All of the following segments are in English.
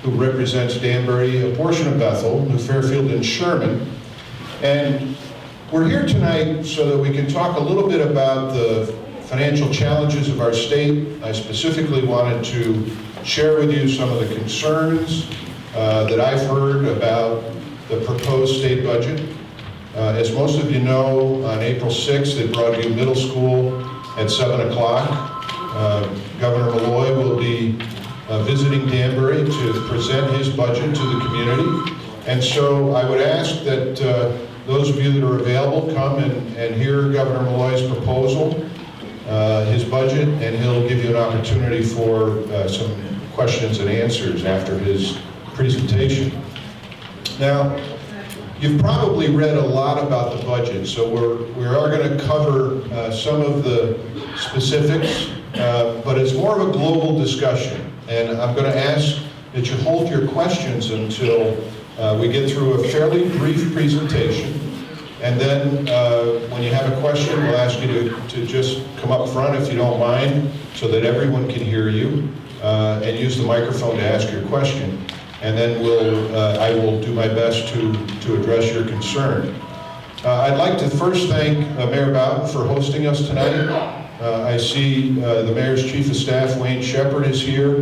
who represents Danbury, a portion of Bethel, New Fairfield, and Sherman. And we're here tonight so that we can talk a little bit about the financial challenges of our state. I specifically wanted to share with you some of the concerns that I've heard about the proposed state budget. As most of you know, on April 6th at Broadview Middle School at 7 o'clock, Governor Malloy will be visiting Danbury to present his budget to the community. And so I would ask that those of you that are available come and hear Governor Malloy's proposal, his budget, and he'll give you an opportunity for some questions and answers after his presentation. Now, you've probably read a lot about the budget, so we are going to cover some of the specifics, but it's more of a global discussion. And I'm going to ask that you hold your questions until we get through a fairly brief presentation. And then when you have a question, we'll ask you to just come up front if you don't mind, so that everyone can hear you, and use the microphone to ask your question. And then I will do my best to address your concern. I'd like to first thank Mayor Bowden for hosting us tonight. I see the Mayor's Chief of Staff, Wayne Shepard, is here.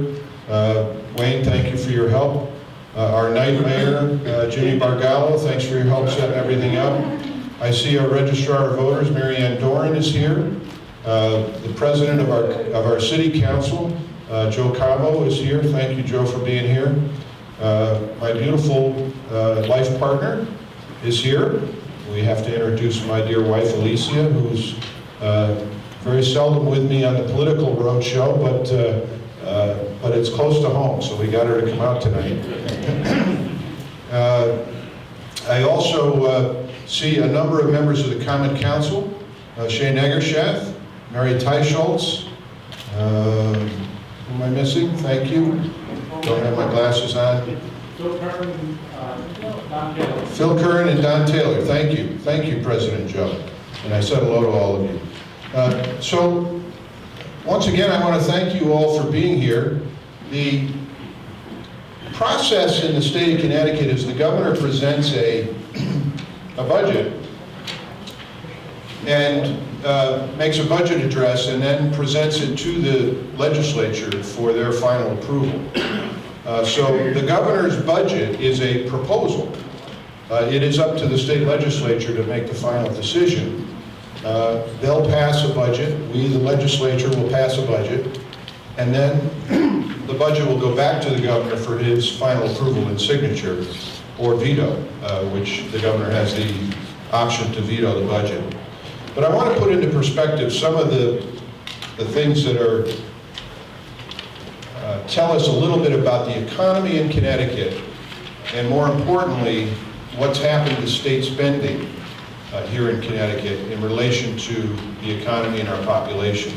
Wayne, thank you for your help. Our night Mayor, Jimmy Bargallo, thanks for your help setting everything up. I see our Registrar of Voters, Mary Ann Doran, is here. The President of our City Council, Joe Cabo, is here. Thank you, Joe, for being here. My beautiful life partner is here. We have to introduce my dear wife, Alicia, who's very seldom with me on the political roadshow, but it's close to home, so we got her to come out tonight. I also see a number of members of the Common Council, Shane Eggershath, Mary Teicholz. Who am I missing? Thank you. Don't have my glasses on. Phil Curran and Don Taylor. Thank you. Thank you, President Joe. And I said hello to all of you. So, once again, I want to thank you all for being here. The process in the state of Connecticut is the governor presents a budget and makes a budget address and then presents it to the legislature for their final approval. So the governor's budget is a proposal. It is up to the state legislature to make the final decision. They'll pass a budget, we, the legislature, will pass a budget, and then the budget will go back to the governor for his final approval and signature, or veto, which the governor has the option to veto the budget. But I want to put into perspective some of the things that are tell us a little bit about the economy in Connecticut, and more importantly, what's happened to state spending here in Connecticut in relation to the economy and our population.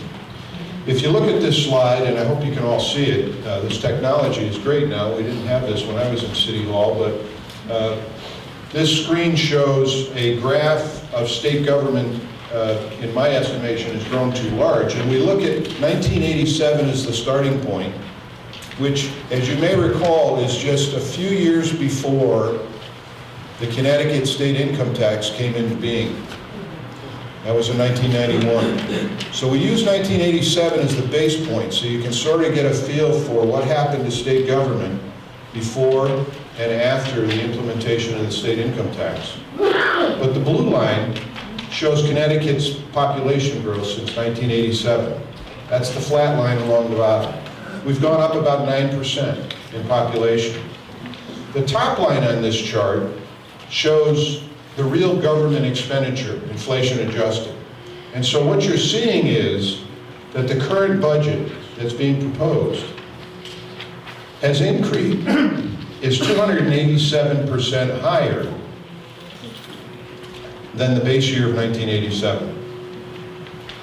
If you look at this slide, and I hope you can all see it, this technology is great now. We didn't have this when I was in City Hall, but this screen shows a graph of state government, in my estimation, has grown too large. And we look at 1987 as the starting point, which, as you may recall, is just a few years before the Connecticut state income tax came into being. That was in 1991. So we use 1987 as the base point, so you can sort of get a feel for what happened to state government before and after the implementation of the state income tax. But the blue line shows Connecticut's population growth since 1987. That's the flat line along the bottom. We've gone up about 9% in population. The top line on this chart shows the real government expenditure, inflation adjusted. And so what you're seeing is that the current budget that's being proposed has increased, is 287% higher than the base year of 1987,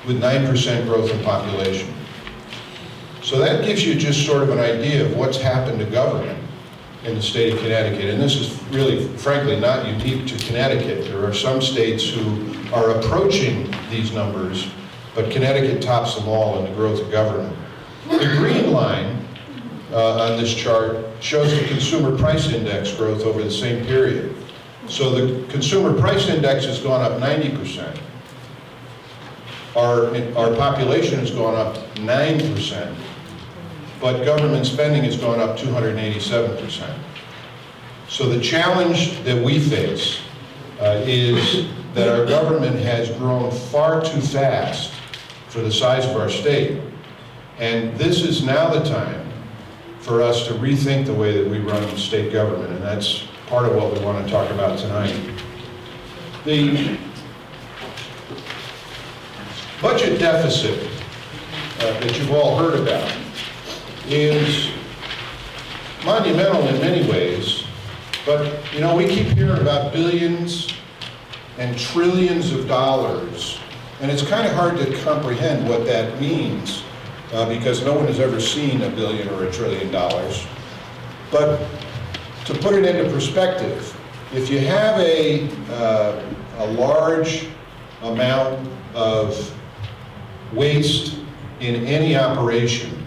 with 9% growth in population. So that gives you just sort of an idea of what's happened to government in the state of Connecticut. And this is really, frankly, not unique to Connecticut. There are some states who are approaching these numbers, but Connecticut tops them all in the growth of government. The green line on this chart shows the consumer price index growth over the same period. So the consumer price index has gone up 90%. Our population has gone up 9%, but government spending has gone up 287%. So the challenge that we face is that our government has grown far too fast for the size of our state. And this is now the time for us to rethink the way that we run state government, and that's part of what we want to talk about tonight. The budget deficit that you've all heard about is monumental in many ways, but you know, we keep hearing about billions and trillions of dollars, and it's kind of hard to comprehend what that means because no one has ever seen $1 billion or $1 trillion. But to put it into perspective, if you have a large amount of waste in any operation,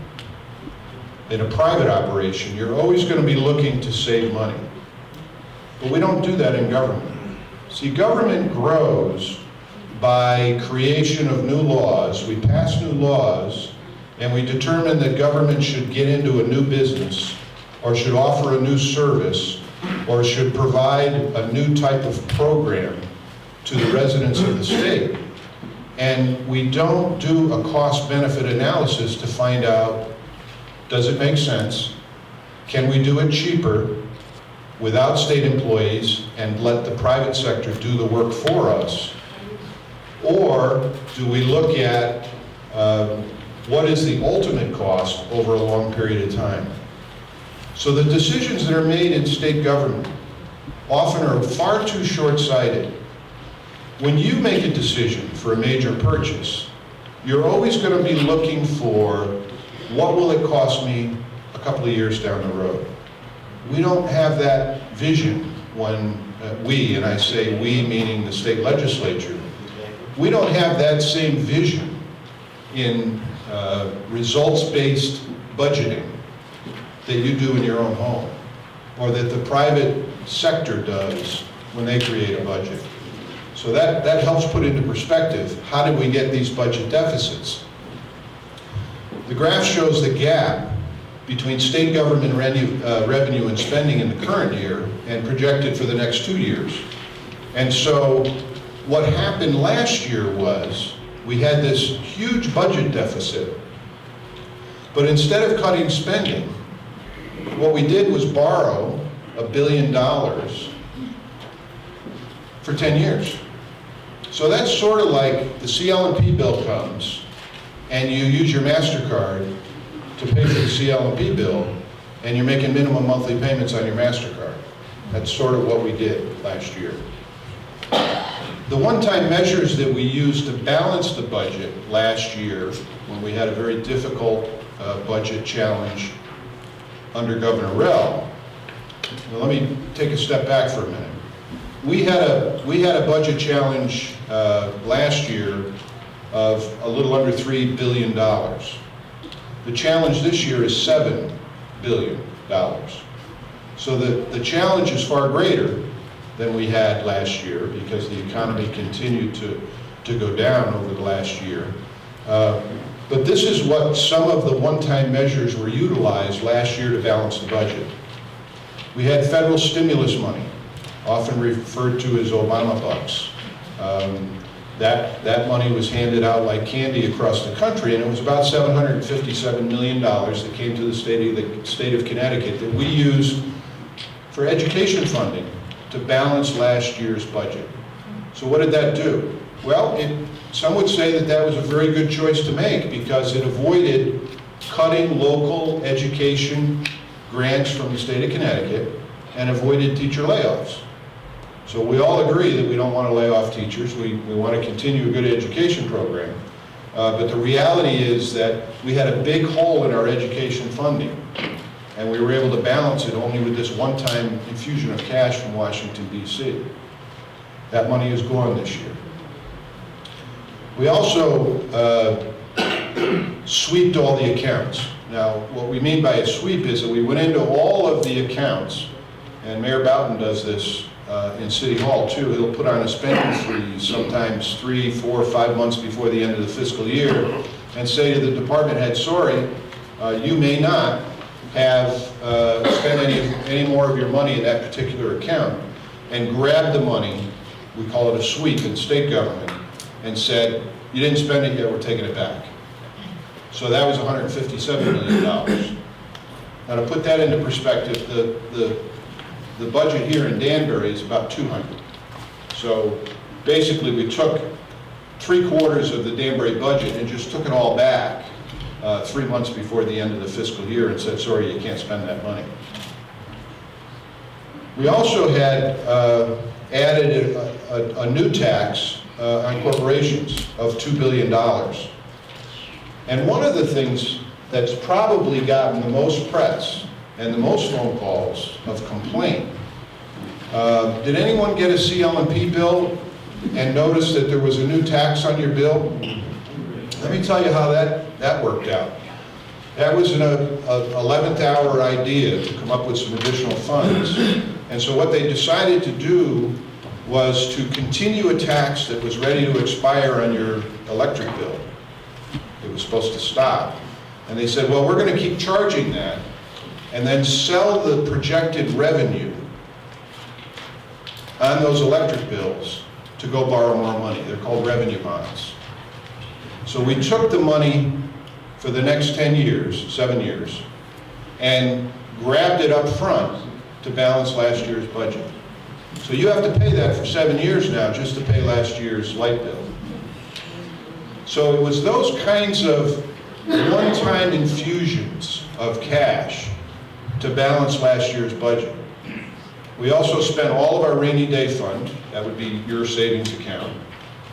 in a private operation, you're always going to be looking to save money. But we don't do that in government. See, government grows by creation of new laws. We pass new laws, and we determine that government should get into a new business, or should offer a new service, or should provide a new type of program to the residents of the state. And we don't do a cost-benefit analysis to find out, does it make sense? Can we do it cheaper without state employees and let the private sector do the work for us? Or do we look at what is the ultimate cost over a long period of time? So the decisions that are made in state government often are far too short-sighted. When you make a decision for a major purchase, you're always going to be looking for what will it cost me a couple of years down the road. We don't have that vision when we, and I say we meaning the state legislature, we don't have that same vision in results-based budgeting that you do in your own home, or that the private sector does when they create a budget. So that helps put into perspective, how did we get these budget deficits? The graph shows the gap between state government revenue and spending in the current year and projected for the next 2 years. And so what happened last year was we had this huge budget deficit, but instead of cutting spending, what we did was borrow $1 billion for 10 years. So that's sort of like the CL&P bill comes and you use your MasterCard to pay for the CL&P bill, and you're making minimum monthly payments on your MasterCard. That's sort of what we did last year. The one-time measures that we used to balance the budget last year, when we had a very difficult budget challenge under Governor Rell, well, let me take a step back for a minute. We had a budget challenge last year of a little under $3 billion. The challenge this year is $7 billion. So the challenge is far greater than we had last year because the economy continued to go down over the last year. But this is what some of the one-time measures were utilized last year to balance the budget. We had federal stimulus money, often referred to as Obama bucks. That money was handed out like candy across the country, and it was about $757 million that came to the state of Connecticut that we used for education funding to balance last year's budget. So what did that do? Well, some would say that was a very good choice to make because it avoided cutting local education grants from the state of Connecticut and avoided teacher layoffs. So we all agree that we don't want to lay off teachers. We want to continue a good education program. But the reality is that we had a big hole in our education funding, and we were able to balance it only with this one-time infusion of cash from Washington, D.C. That money is gone this year. We also sweeped all the accounts. Now, what we mean by a sweep is that we went into all of the accounts, and Mayor Boughton does this in City Hall too. He'll put on a spending freeze sometimes 3, 4, 5 months before the end of the fiscal year and say to the department head, sorry, you may not have spent any more of your money in that particular account, and grab the money, we call it a sweep in state government, and said, you didn't spend it yet, we're taking it back. So that was $157 million. Now to put that into perspective, the budget here in Danbury is about 200. So basically we took 3/4 of the Danbury budget and just took it all back 3 months before the end of the fiscal year and said, sorry, you can't spend that money. We also had added a new tax on corporations of $2 billion. And one of the things that's probably gotten the most press and the most phone calls of complaint, did anyone get a CL&P bill and notice that there was a new tax on your bill? Let me tell you how that worked out. That was an 11th hour idea to come up with some additional funds. And so what they decided to do was to continue a tax that was ready to expire on your electric bill. It was supposed to stop. And they said, well, we're going to keep charging that and then sell the projected revenue on those electric bills to go borrow more money. They're called revenue bonds. So we took the money for the next 10 years, 7 years, and grabbed it up front to balance last year's budget. So you have to pay that for 7 years now just to pay last year's light bill. So it was those kinds of one-time infusions of cash to balance last year's budget. We also spent all of our rainy day fund, that would be your savings account.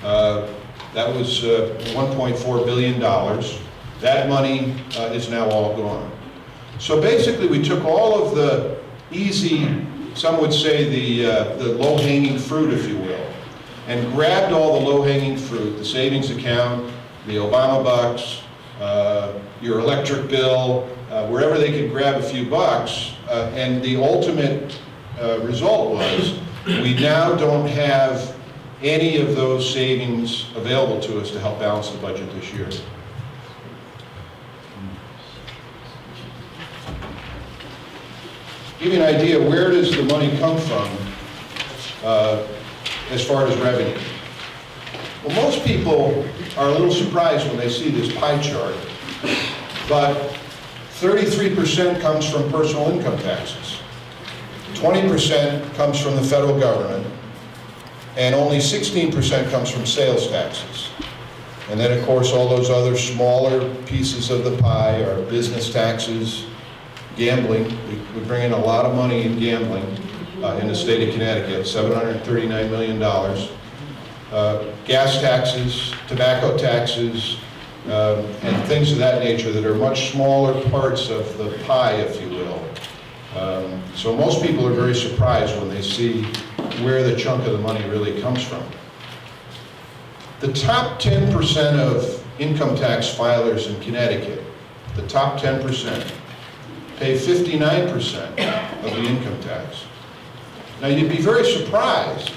That was $1.4 billion. That money is now all gone. So basically we took all of the easy, some would say the low-hanging fruit, if you will, and grabbed all the low-hanging fruit, the savings account, the Obama bucks, your electric bill, wherever they could grab a few bucks, and the ultimate result was we now don't have any of those savings available to us to help balance the budget this year. Give you an idea, where does the money come from as far as revenue? Well, most people are a little surprised when they see this pie chart, but 33% comes from personal income taxes, 20% comes from the federal government, and only 16% comes from sales taxes. And then, of course, all those other smaller pieces of the pie are business taxes, gambling. We bring in a lot of money in gambling in the state of Connecticut, $739 million. Gas taxes, tobacco taxes, and things of that nature that are much smaller parts of the pie, if you will. So most people are very surprised when they see where the chunk of the money really comes from. The top 10% of income tax filers in Connecticut, the top 10%, pay 59% of the income tax. Now you'd be very surprised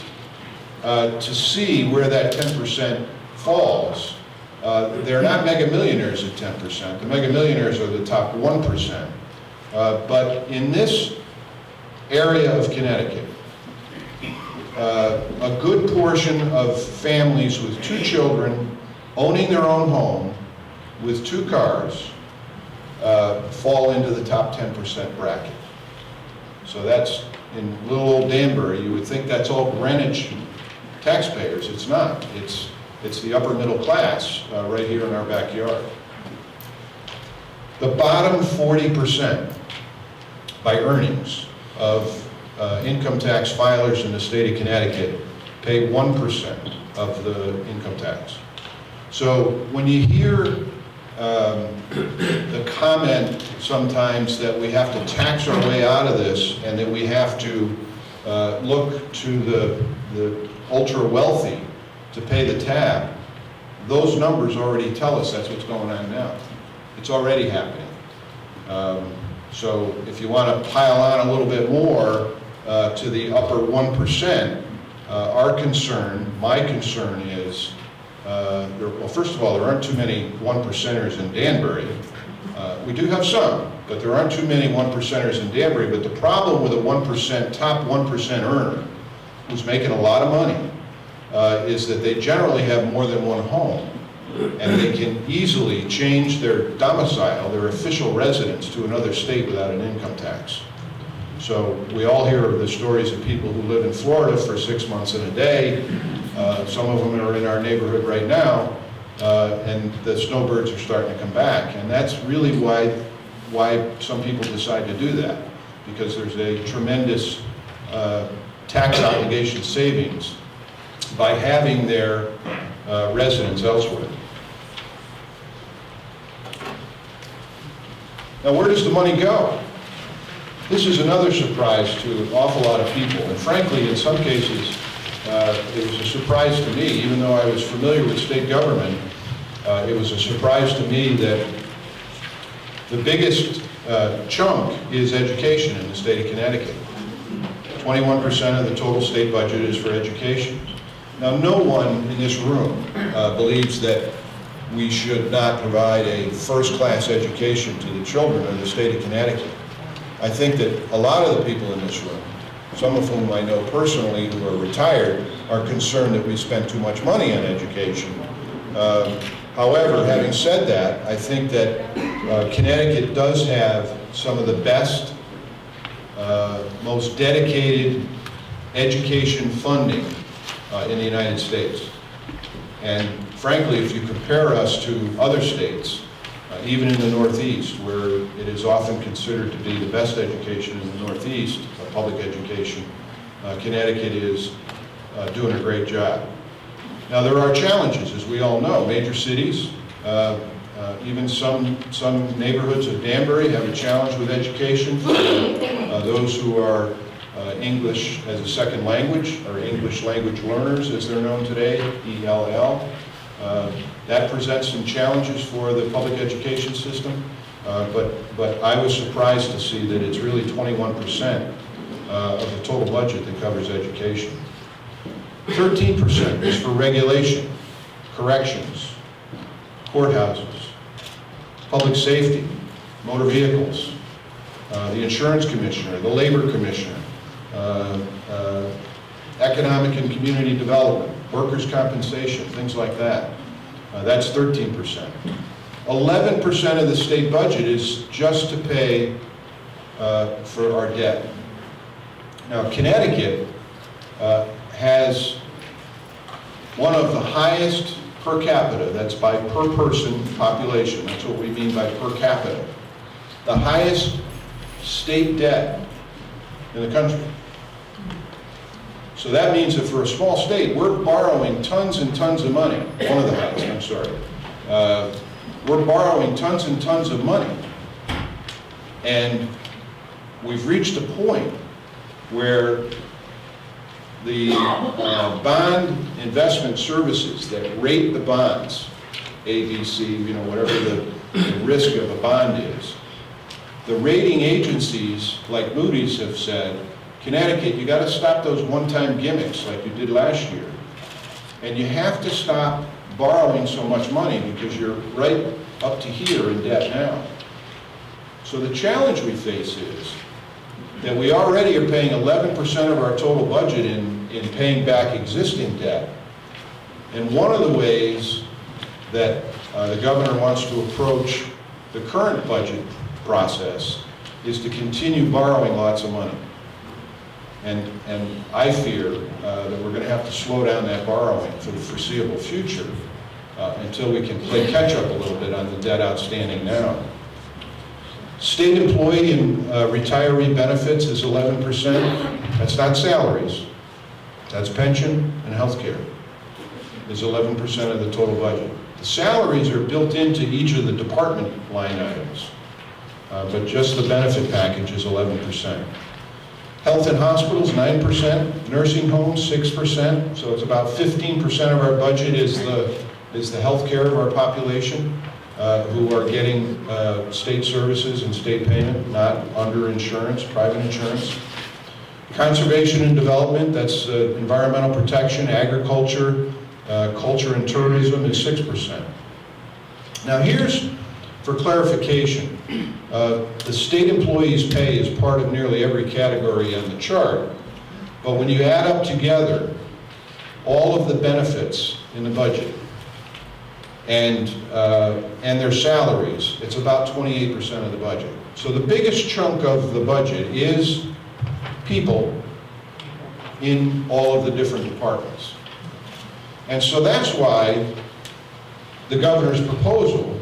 to see where that 10% falls. They're not mega millionaires at 10%. The mega millionaires are the top 1%. But in this area of Connecticut, a good portion of families with 2 children owning their own home with 2 cars fall into the top 10% bracket. So that's in little old Danbury. You would think that's all Greenwich taxpayers. It's not. It's the upper middle class right here in our backyard. The bottom 40% by earnings of income tax filers in the state of Connecticut pay 1% of the income tax. So when you hear the comment sometimes that we have to tax our way out of this and that we have to look to the ultra wealthy to pay the tab, those numbers already tell us that's what's going on now. It's already happening. So if you want to pile on a little bit more to the upper 1%, our concern, my concern is, well, first of all, there aren't too many 1%ers in Danbury. We do have some, but there aren't too many 1%ers in Danbury. But the problem with a top 1% earner who's making a lot of money is that they generally have more than one home. And they can easily change their domicile, their official residence, to another state without an income tax. So we all hear of the stories of people who live in Florida for 6 months and a day. Some of them are in our neighborhood right now, and the snowbirds are starting to come back. And that's really why some people decide to do that, because there's a tremendous tax obligation savings by having their residence elsewhere. Now, where does the money go? This is another surprise to an awful lot of people, and frankly, in some cases, it was a surprise to me. Even though I was familiar with state government, it was a surprise to me that the biggest chunk is education in the state of Connecticut. 21% of the total state budget is for education. Now, no one in this room believes that we should not provide a first-class education to the children of the state of Connecticut. I think that a lot of the people in this room, some of whom I know personally who are retired, are concerned that we spend too much money on education. However, having said that, I think that Connecticut does have some of the best, most dedicated education funding in the United States. And frankly, if you compare us to other states, even in the Northeast, where it is often considered to be the best education in the Northeast, public education, Connecticut is doing a great job. Now, there are challenges, as we all know. Major cities, even some neighborhoods of Danbury have a challenge with education. Those who are English as a second language, or English language learners, as they're known today, ELL. That presents some challenges for the public education system, but I was surprised to see that it's really 21% of the total budget that covers education. 13% is for regulation, corrections, courthouses, public safety, motor vehicles, the insurance commissioner, the labor commissioner, economic and community development, workers' compensation, things like that. That's 13%. 11% of the state budget is just to pay for our debt. Now, Connecticut has one of the highest per capita, that's by per person population, that's what we mean by per capita, the highest state debt in the country. So that means that for a small state, we're borrowing tons and tons of money. One of the highest, I'm sorry. We're borrowing tons and tons of money. And we've reached a point where the bond investment services that rate the bonds, A, B, C, whatever the risk of a bond is, the rating agencies like Moody's have said, Connecticut, you got to stop those one-time gimmicks like you did last year. And you have to stop borrowing so much money because you're right up to here in debt now. So the challenge we face is that we already are paying 11% of our total budget in paying back existing debt. And one of the ways that the governor wants to approach the current budget process is to continue borrowing lots of money. And I fear that we're going to have to slow down that borrowing for the foreseeable future until we can play catch up a little bit on the debt outstanding now. State employee and retiree benefits is 11%. That's not salaries. That's pension and health care. Is 11% of the total budget. The salaries are built into each of the department line items, but just the benefit package is 11%. Health and hospitals, 9%. Nursing homes, 6%. So it's about 15% of our budget is the health care of our population. who are getting state services and state payment, not under insurance, private insurance. Conservation and development, that's environmental protection, agriculture, culture and tourism is 6%. Now here's, for clarification, the state employees' pay is part of nearly every category on the chart, but when you add up together all of the benefits in the budget and their salaries, it's about 28% of the budget. So the biggest chunk of the budget is people in all of the different departments. And so that's why the governor's proposal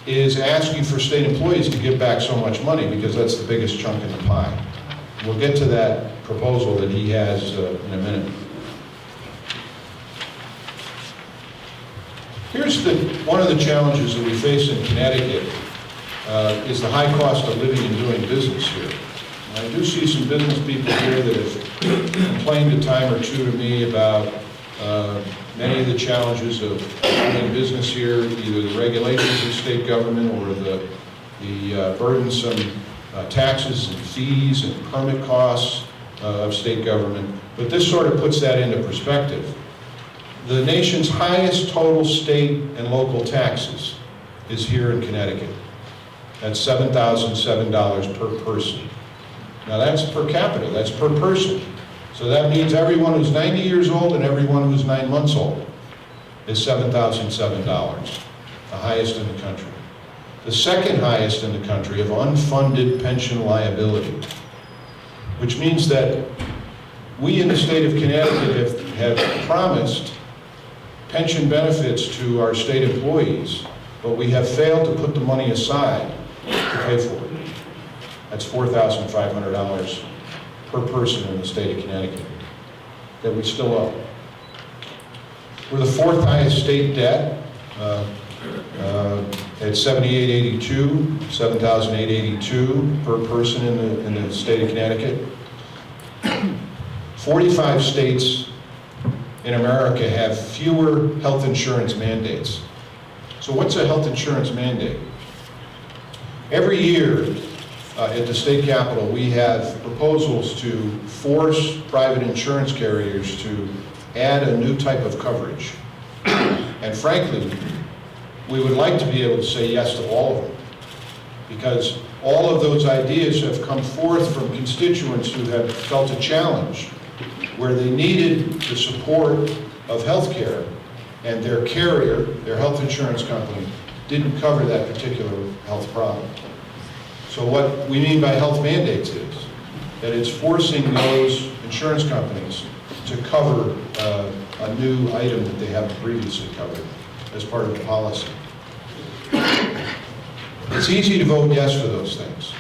is asking for state employees to give back so much money, because that's the biggest chunk in the pie. We'll get to that proposal that he has in a minute. Here's one of the challenges that we face in Connecticut is the high cost of living and doing business here. And I do see some business people here that have complained a time or two to me about many of the challenges of doing business here, either the regulations of state government or the burdensome taxes and fees and permit costs of state government. But this sort of puts that into perspective. The nation's highest total state and local taxes is here in Connecticut. That's $7,007 per person. Now that's per capita, that's per person. So that means everyone who's 90 years old and everyone who's 9 months old is $7,007, the highest in the country. The second highest in the country of unfunded pension liability, which means that we in the state of Connecticut have promised pension benefits to our state employees, but we have failed to put the money aside to pay for it. That's $4,500 per person in the state of Connecticut that we still owe. We're the fourth highest state debt at $7,882 per person in the state of Connecticut. 45 states in America have fewer health insurance mandates. So what's a health insurance mandate? Every year at the state capitol, we have proposals to force private insurance carriers to add a new type of coverage. And frankly, we would like to be able to say yes to all of them, because all of those ideas have come forth from constituents who have felt a challenge where they needed the support of healthcare, and their carrier, their health insurance company, didn't cover that particular health problem. So what we mean by health mandates is that it's forcing those insurance companies to cover a new item that they haven't previously covered as part of the policy. It's easy to vote yes for those things.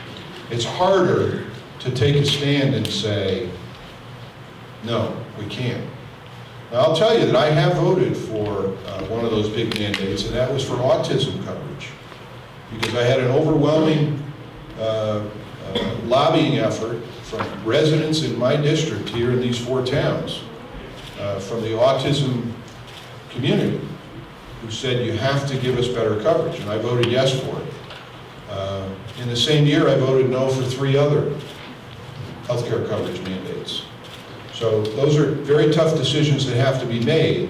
It's harder to take a stand and say, no, we can't. Now, I'll tell you that I have voted for one of those big mandates, and that was for autism coverage, because I had an overwhelming lobbying effort from residents in my district here in these 4 towns, from the autism community, who said you have to give us better coverage, and I voted yes for it. In the same year, I voted no for 3 other healthcare coverage mandates. So those are very tough decisions that have to be made.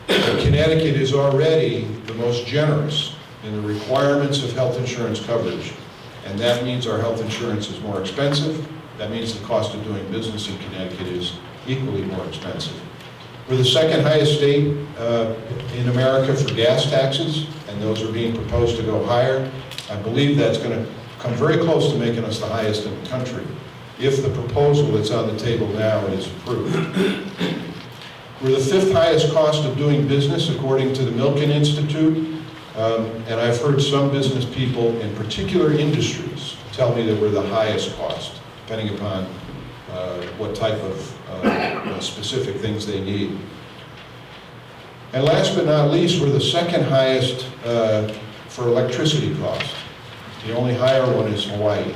And Connecticut is already the most generous in the requirements of health insurance coverage. And that means our health insurance is more expensive. That means the cost of doing business in Connecticut is equally more expensive. We're the second highest state in America for gas taxes, and those are being proposed to go higher. I believe that's going to come very close to making us the highest in the country, if the proposal that's on the table now is approved. We're the 5th highest cost of doing business, according to the Milken Institute. And I've heard some business people in particular industries tell me that we're the highest cost, depending upon what type of specific things they need. And last but not least, we're the 2nd highest for electricity cost. The only higher one is Hawaii.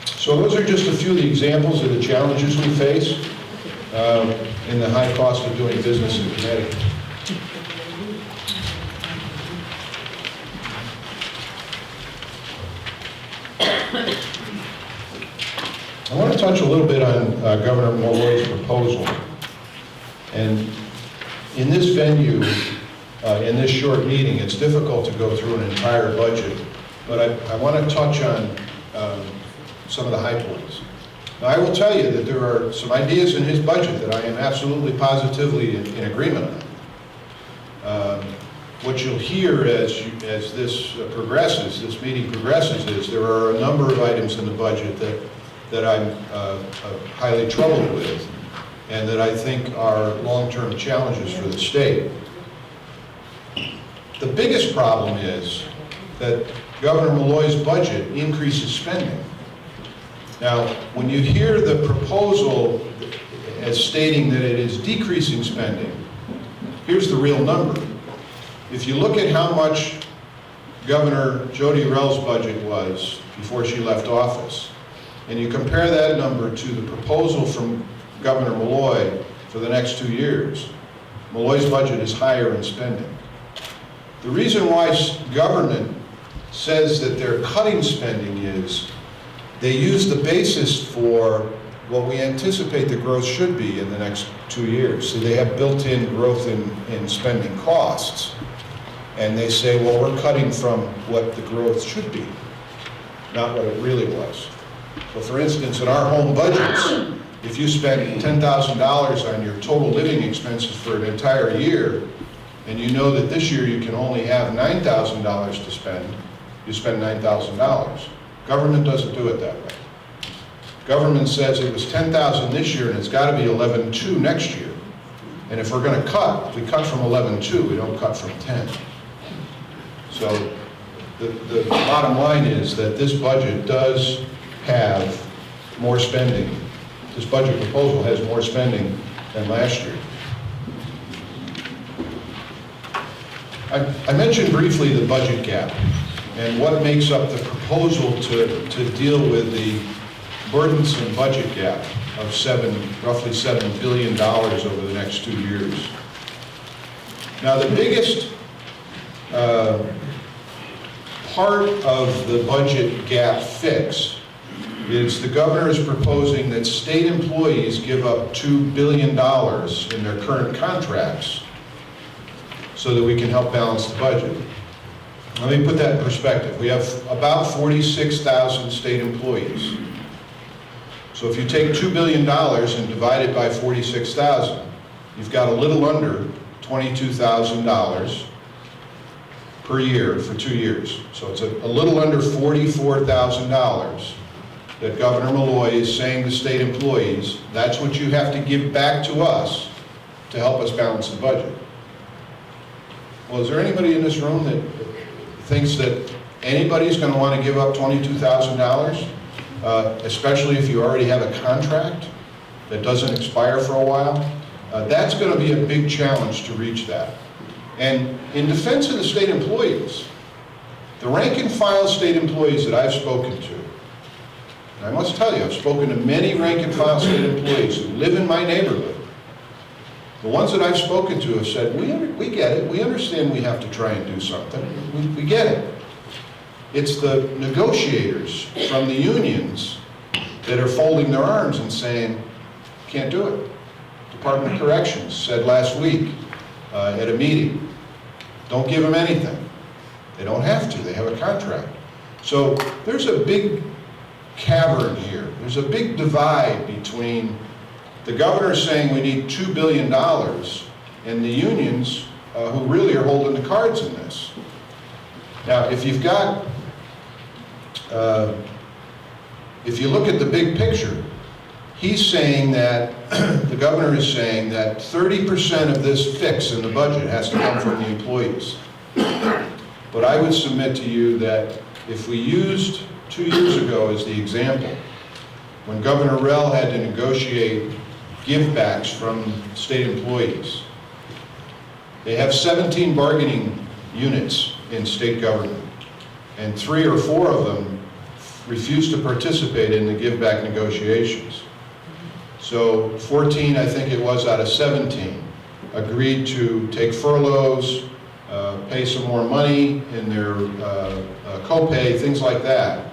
So those are just a few of the examples of the challenges we face in the high cost of doing business in Connecticut. I want to touch a little bit on Governor Malloy's proposal. And in this venue, in this short meeting, it's difficult to go through an entire budget, but I want to touch on some of the high points. Now, I will tell you that there are some ideas in his budget that I am absolutely positively in agreement on. What you'll hear as this progresses, this meeting progresses, is there are a number of items in the budget that I'm highly troubled with and that I think are long-term challenges for the state. The biggest problem is that Governor Malloy's budget increases spending. Now, when you hear the proposal as stating that it is decreasing spending, here's the real number. If you look at how much Governor Jody Rell's budget was before she left office, and you compare that number to the proposal from Governor Malloy for the next 2 years, Malloy's budget is higher in spending. The reason why government says that they're cutting spending is they use the basis for what we anticipate the growth should be in the next 2 years. So they have built-in growth in spending costs. And they say, well, we're cutting from what the growth should be, not what it really was. So for instance, in our home budgets, if you spend $10,000 on your total living expenses for an entire year, and you know that this year you can only have $9,000 to spend, you spend $9,000. Government doesn't do it that way. Government says it was $10,000 this year and it's got to be $11,200 next year. And if we're going to cut, we cut from $11,200, we don't cut from $10,000. So the bottom line is that this budget does have more spending. This budget proposal has more spending than last year. I mentioned briefly the budget gap and what makes up the proposal to deal with the burdensome budget gap of roughly $7 billion over the next 2 years. Now, the biggest part of the budget gap fix is the governor is proposing that state employees give up $2 billion in their current contracts so that we can help balance the budget. Let me put that in perspective. We have about 46,000 state employees. So if you take $2 billion and divide it by 46,000, you've got a little under $22,000 per year for 2 years. So it's a little under $44,000 that Governor Malloy is saying to state employees, that's what you have to give back to us to help us balance the budget. Well, is there anybody in this room that thinks that anybody's going to want to give up $22,000, especially if you already have a contract that doesn't expire for a while? That's going to be a big challenge to reach that. And in defense of the state employees, the rank and file state employees that I've spoken to, and I must tell you, I've spoken to many rank and file state employees who live in my neighborhood. The ones that I've spoken to have said, we get it, we understand we have to try and do something, we get it. It's the negotiators from the unions that are folding their arms and saying, can't do it. Department of Corrections said last week at a meeting, don't give them anything. They don't have to, they have a contract. So there's a big cavern here. There's a big divide between the governor saying we need $2 billion and the unions who really are holding the cards in this. Now, if you've got, if you look at the big picture, he's saying that, the governor is saying that 30% of this fix in the budget has to come from the employees. But I would submit to you that if we used 2 years ago as the example, when Governor Rell had to negotiate givebacks from state employees, they have 17 bargaining units in state government, and 3 or 4 of them refused to participate in the giveback negotiations. So 14, I think it was, out of 17 agreed to take furloughs, pay some more money in their copay, things like that.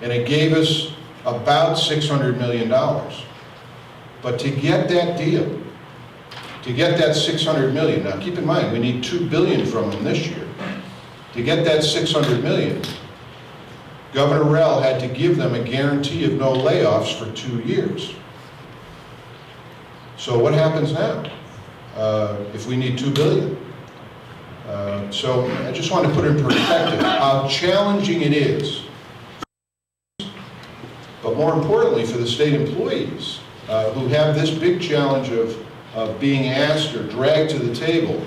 and it gave us about $600 million. But to get that deal, to get that $600 million, now keep in mind, we need $2 billion from them this year. To get that $600 million, Governor Rell had to give them a guarantee of no layoffs for 2 years. So what happens now if we need $2 billion? So I just want to put in perspective how challenging it is, but more importantly for the state employees who have this big challenge of being asked or dragged to the table,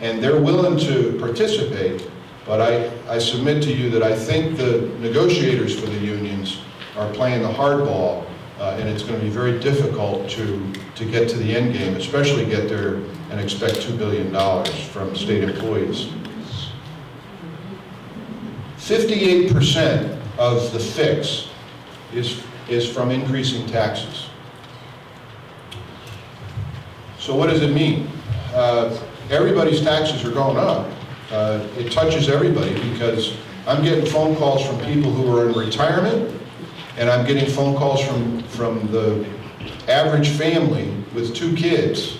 and they're willing to participate. But I submit to you that I think the negotiators for the unions are playing the hardball, and it's going to be very difficult to get to the end game, especially get there and expect $2 billion from state employees. 58% of the fix is from increasing taxes. So what does it mean? Everybody's taxes are going up. It touches everybody because I'm getting phone calls from people who are in retirement, and I'm getting phone calls from the average family with 2 kids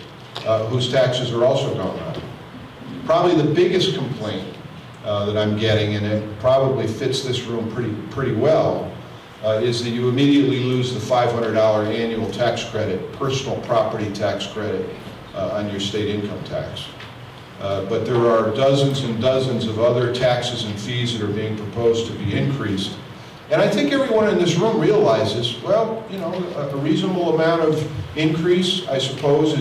whose taxes are also going up. Probably the biggest complaint that I'm getting, and it probably fits this room pretty well, is that you immediately lose the $500 annual tax credit, personal property tax credit on your state income tax. But there are dozens and dozens of other taxes and fees that are being proposed to be increased. And I think everyone in this room realizes, well, you know, a reasonable amount of increase, I suppose,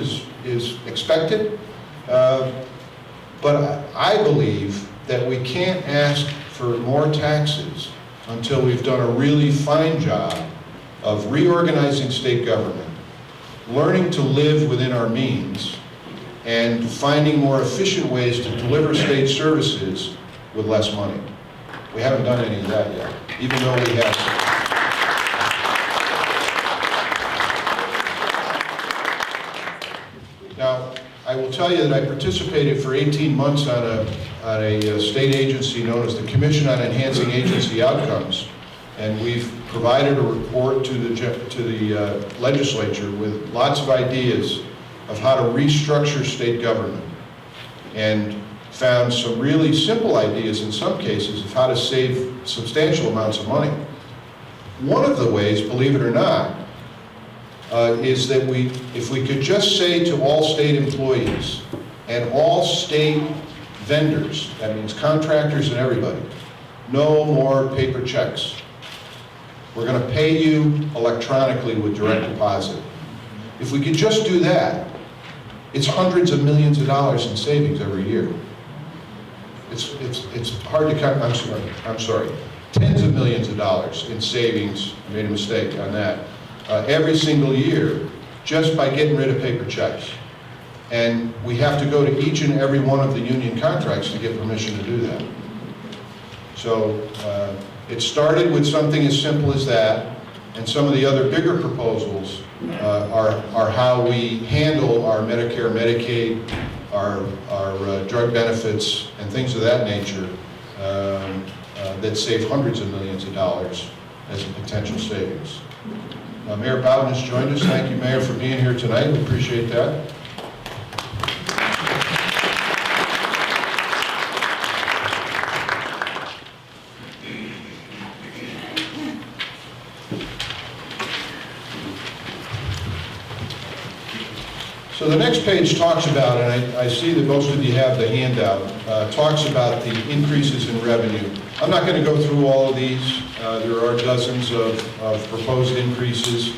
is expected. But I believe that we can't ask for more taxes until we've done a really fine job of reorganizing state government, learning to live within our means, and finding more efficient ways to deliver state services with less money. We haven't done any of that yet, even though we have. Now, I will tell you that I participated for 18 months on a state agency known as the Commission on Enhancing Agency Outcomes, and we've provided a report to the legislature with lots of ideas of how to restructure state government, and found some really simple ideas in some cases of how to save substantial amounts of money. One of the ways, believe it or not, is that if we could just say to all state employees and all state vendors, that means contractors and everybody, no more paper checks. We're going to pay you electronically with direct deposit. If we could just do that, it's hundreds of millions of dollars in savings every year. It's hard to count. I'm sorry. Tens of millions of dollars in savings. I made a mistake on that. Every single year, just by getting rid of paper checks. And we have to go to each and every one of the union contracts to get permission to do that. So it started with something as simple as that, and some of the other bigger proposals are how we handle our Medicare, Medicaid, our drug benefits, and things of that nature that save hundreds of millions of dollars as a potential savings. Mayor Bowden has joined us. Thank you, Mayor, for being here tonight. We appreciate that. So the next page talks about, and I see that most of you have the handout, talks about the increases in revenue. I'm not going to go through all of these. There are dozens of proposed increases,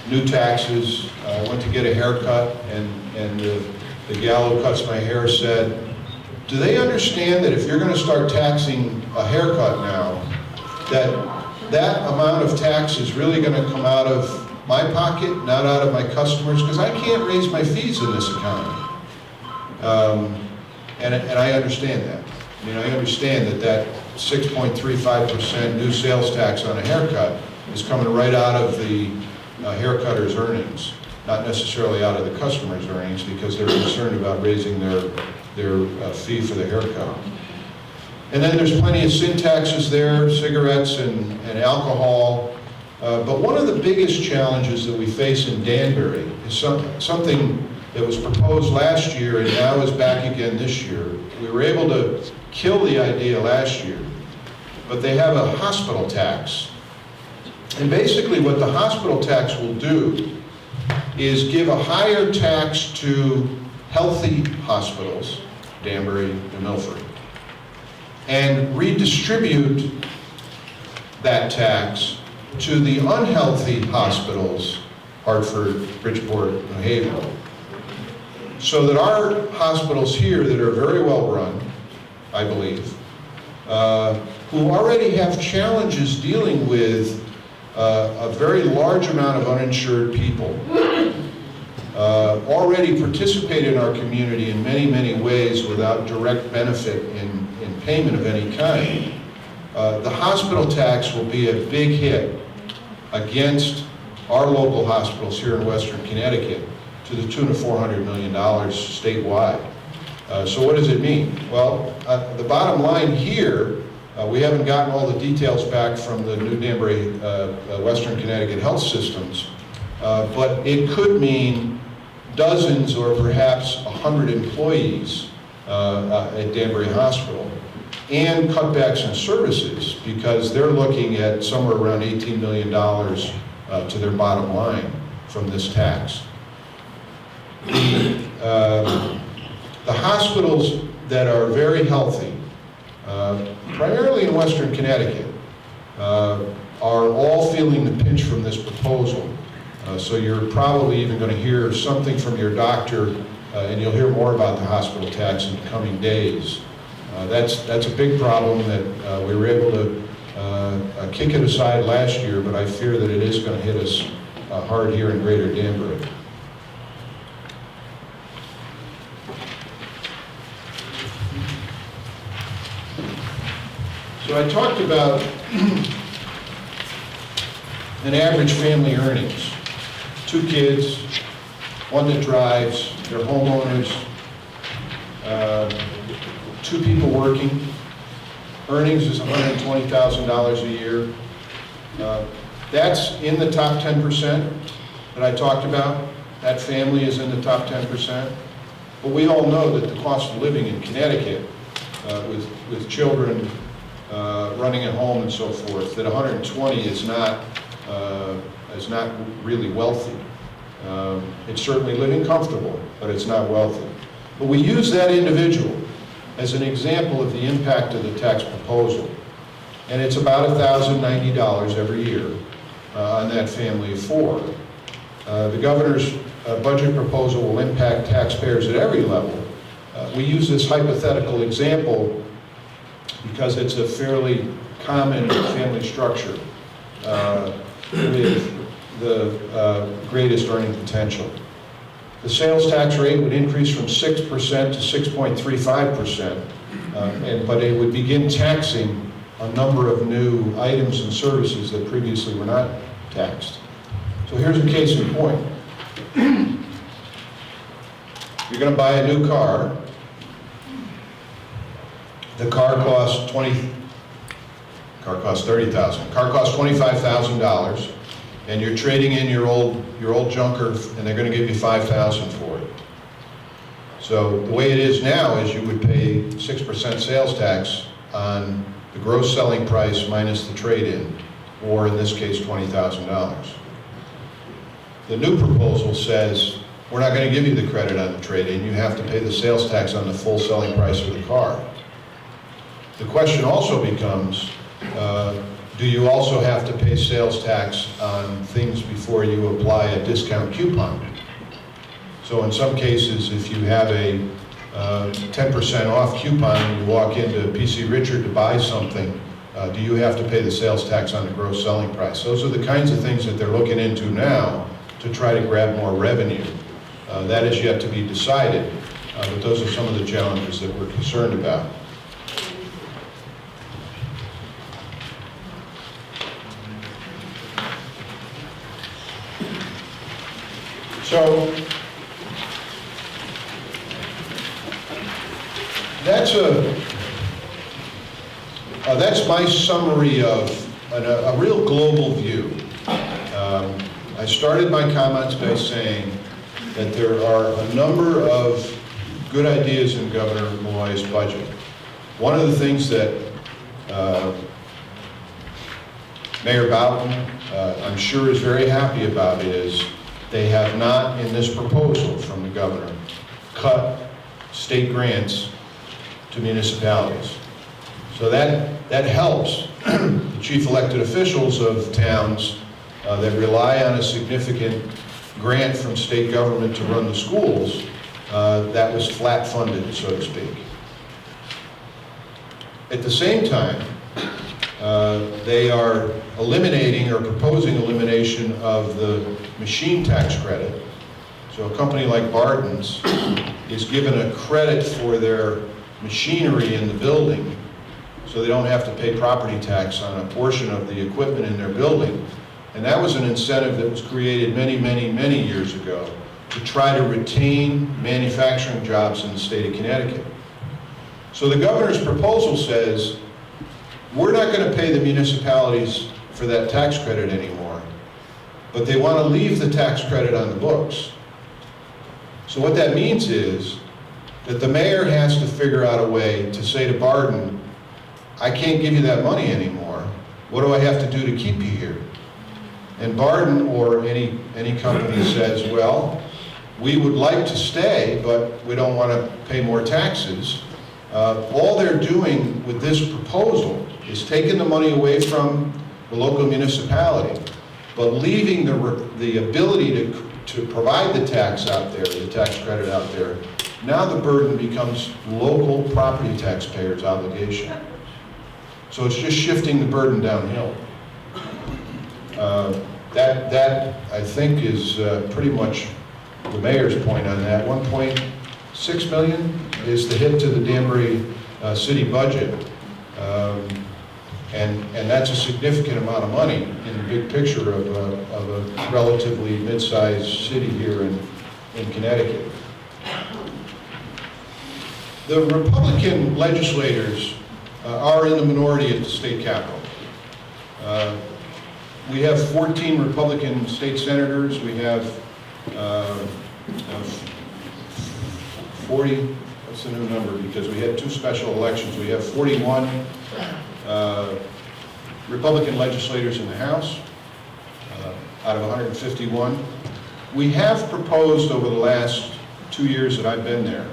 new taxes. I went to get a haircut, and the gal who cuts my hair said, do they understand that if you're going to start taxing a haircut now, that amount of tax is really going to come out of my pocket, not out of my customers, because I can't raise my fees in this economy. And I understand that. I mean, I understand that 6.35% new sales tax on a haircut is coming right out of the haircutter's earnings, not necessarily out of the customer's earnings, because they're concerned about raising their fee for the haircut. And then there's plenty of sin taxes there, cigarettes and alcohol. But one of the biggest challenges that we face in Danbury is something that was proposed last year and now is back again this year. We were able to kill the idea last year, but they have a hospital tax. And basically what the hospital tax will do is give a higher tax to healthy hospitals, Danbury and Milford, and redistribute that tax to the unhealthy hospitals, Hartford, Bridgeport, New Haven, so that our hospitals here that are very well run, I believe, who already have challenges dealing with a very large amount of uninsured people, already participate in our community in many, many ways without direct benefit in payment of any kind. The hospital tax will be a big hit against our local hospitals here in Western Connecticut to the tune of $400 million statewide. So what does it mean? Well, the bottom line here, we haven't gotten all the details back from the New Danbury Western Connecticut Health Systems, but it could mean dozens or perhaps 100 employees at Danbury Hospital, and cutbacks in services, because they're looking at somewhere around $18 million to their bottom line from this tax. The hospitals that are very healthy, primarily in Western Connecticut, are all feeling the pinch from this proposal. So you're probably even going to hear something from your doctor, and you'll hear more about the hospital tax in the coming days. That's a big problem that we were able to kick it aside last year, but I fear that it is going to hit us hard here in Greater Danbury. So I talked about an average family earnings. 2 kids, 1 that drives, they're homeowners, 2 people working. Earnings is $120,000 a year. That's in the top 10% that I talked about. That family is in the top 10%. But we all know that the cost of living in Connecticut, with children running at home and so forth, that 120 is not really wealthy. It's certainly living comfortable, but it's not wealthy. But we use that individual as an example of the impact of the tax proposal. And it's about $1,090 every year on that family of 4. The governor's budget proposal will impact taxpayers at every level. We use this hypothetical example because it's a fairly common family structure with the greatest earning potential. The sales tax rate would increase from 6% to 6.35%, but it would begin taxing a number of new items and services that previously were not taxed. So here's a case in point. You're going to buy a new car. The car costs $30,000. Car costs $25,000, and you're trading in your old junker, and they're going to give you $5,000 for it. So the way it is now is you would pay 6% sales tax on the gross selling price minus the trade-in, or in this case, $20,000. The new proposal says, we're not going to give you the credit on the trade-in. You have to pay the sales tax on the full selling price of the car. The question also becomes, do you also have to pay sales tax on things before you apply a discount coupon? So in some cases, if you have a 10% off coupon and you walk into PC Richard to buy something, do you have to pay the sales tax on the gross selling price? Those are the kinds of things that they're looking into now to try to grab more revenue. That is yet to be decided, but those are some of the challenges that we're concerned about. So that's my summary of a real global view. I started my comments by saying that there are a number of good ideas in Governor Malloy's budget. One of the things that Mayor Boughton, I'm sure, is very happy about is they have not, in this proposal from the governor, cut state grants to municipalities. So that helps the chief elected officials of towns that rely on a significant grant from state government to run the schools. That was flat funded, so to speak. At the same time, they are eliminating or proposing elimination of the machine tax credit. So a company like Barton's is given a credit for their machinery in the building, so they don't have to pay property tax on a portion of the equipment in their building. And that was an incentive that was created many, many, many years ago to try to retain manufacturing jobs in the state of Connecticut. So the governor's proposal says, we're not going to pay the municipalities for that tax credit anymore, but they want to leave the tax credit on the books. So what that means is that the mayor has to figure out a way to say to Barton, I can't give you that money anymore. What do I have to do to keep you here? And Barton or any company says, well, we would like to stay, but we don't want to pay more taxes. All they're doing with this proposal is taking the money away from the local municipality, but leaving the ability to provide the tax out there, the tax credit out there. Now the burden becomes local property taxpayers' obligation. So it's just shifting the burden downhill. That I think is pretty much the mayor's point on that. 1.6 million is the hit to the Danbury city budget. And that's a significant amount of money in the big picture of a relatively mid-sized city here in Connecticut. The Republican legislators are in the minority at the state capitol. We have 14 Republican state senators. We have 40, what's the new number? Because we had 2 special elections. We have 41 Republican legislators in the House out of 151. We have proposed over the last 2 years that I've been there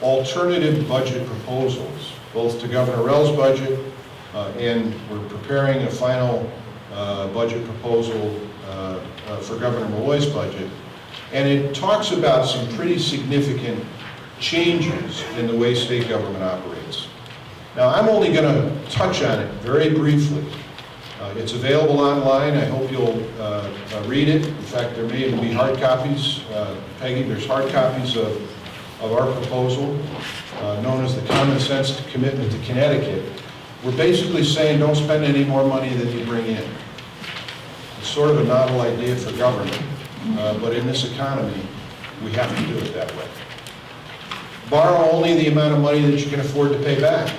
alternative budget proposals, both to Governor Rell's budget and we're preparing a final budget proposal for Governor Malloy's budget. And it talks about some pretty significant changes in the way state government operates. Now, I'm only going to touch on it very briefly. It's available online. I hope you'll read it. In fact, there may even be hard copies. Peggy, there's hard copies of our proposal, known as the Common Sense Commitment to Connecticut. We're basically saying don't spend any more money than you bring in. It's sort of a novel idea for government, but in this economy, we have to do it that way. Borrow only the amount of money that you can afford to pay back.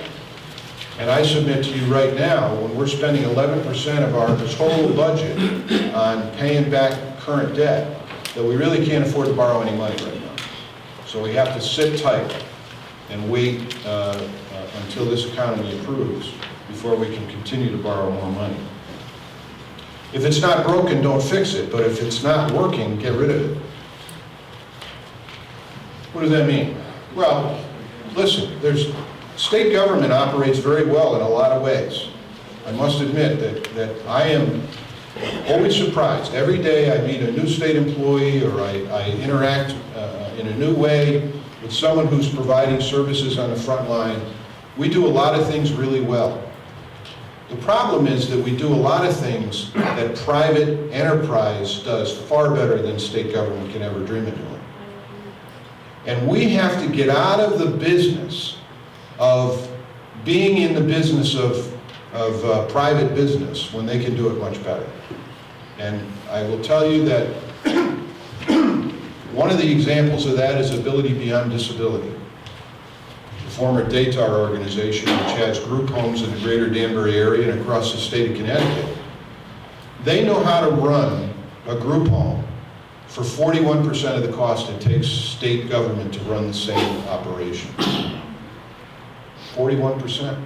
And I submit to you right now, when we're spending 11% of our total budget on paying back current debt, that we really can't afford to borrow any money right now. So we have to sit tight and wait until this economy improves before we can continue to borrow more money. If it's not broken, don't fix it, but if it's not working, get rid of it. What does that mean? Well, listen, state government operates very well in a lot of ways. I must admit that I am always surprised. Every day I meet a new state employee or I interact in a new way with someone who's providing services on the front line. We do a lot of things really well. The problem is that we do a lot of things that private enterprise does far better than state government can ever dream of doing. And we have to get out of the business of being in the business of private business when they can do it much better. And I will tell you that one of the examples of that is ability beyond disability. former Daytar organization, which has group homes in the greater Danbury area and across the state of Connecticut. They know how to run a group home for 41% of the cost it takes state government to run the same operation. 41%.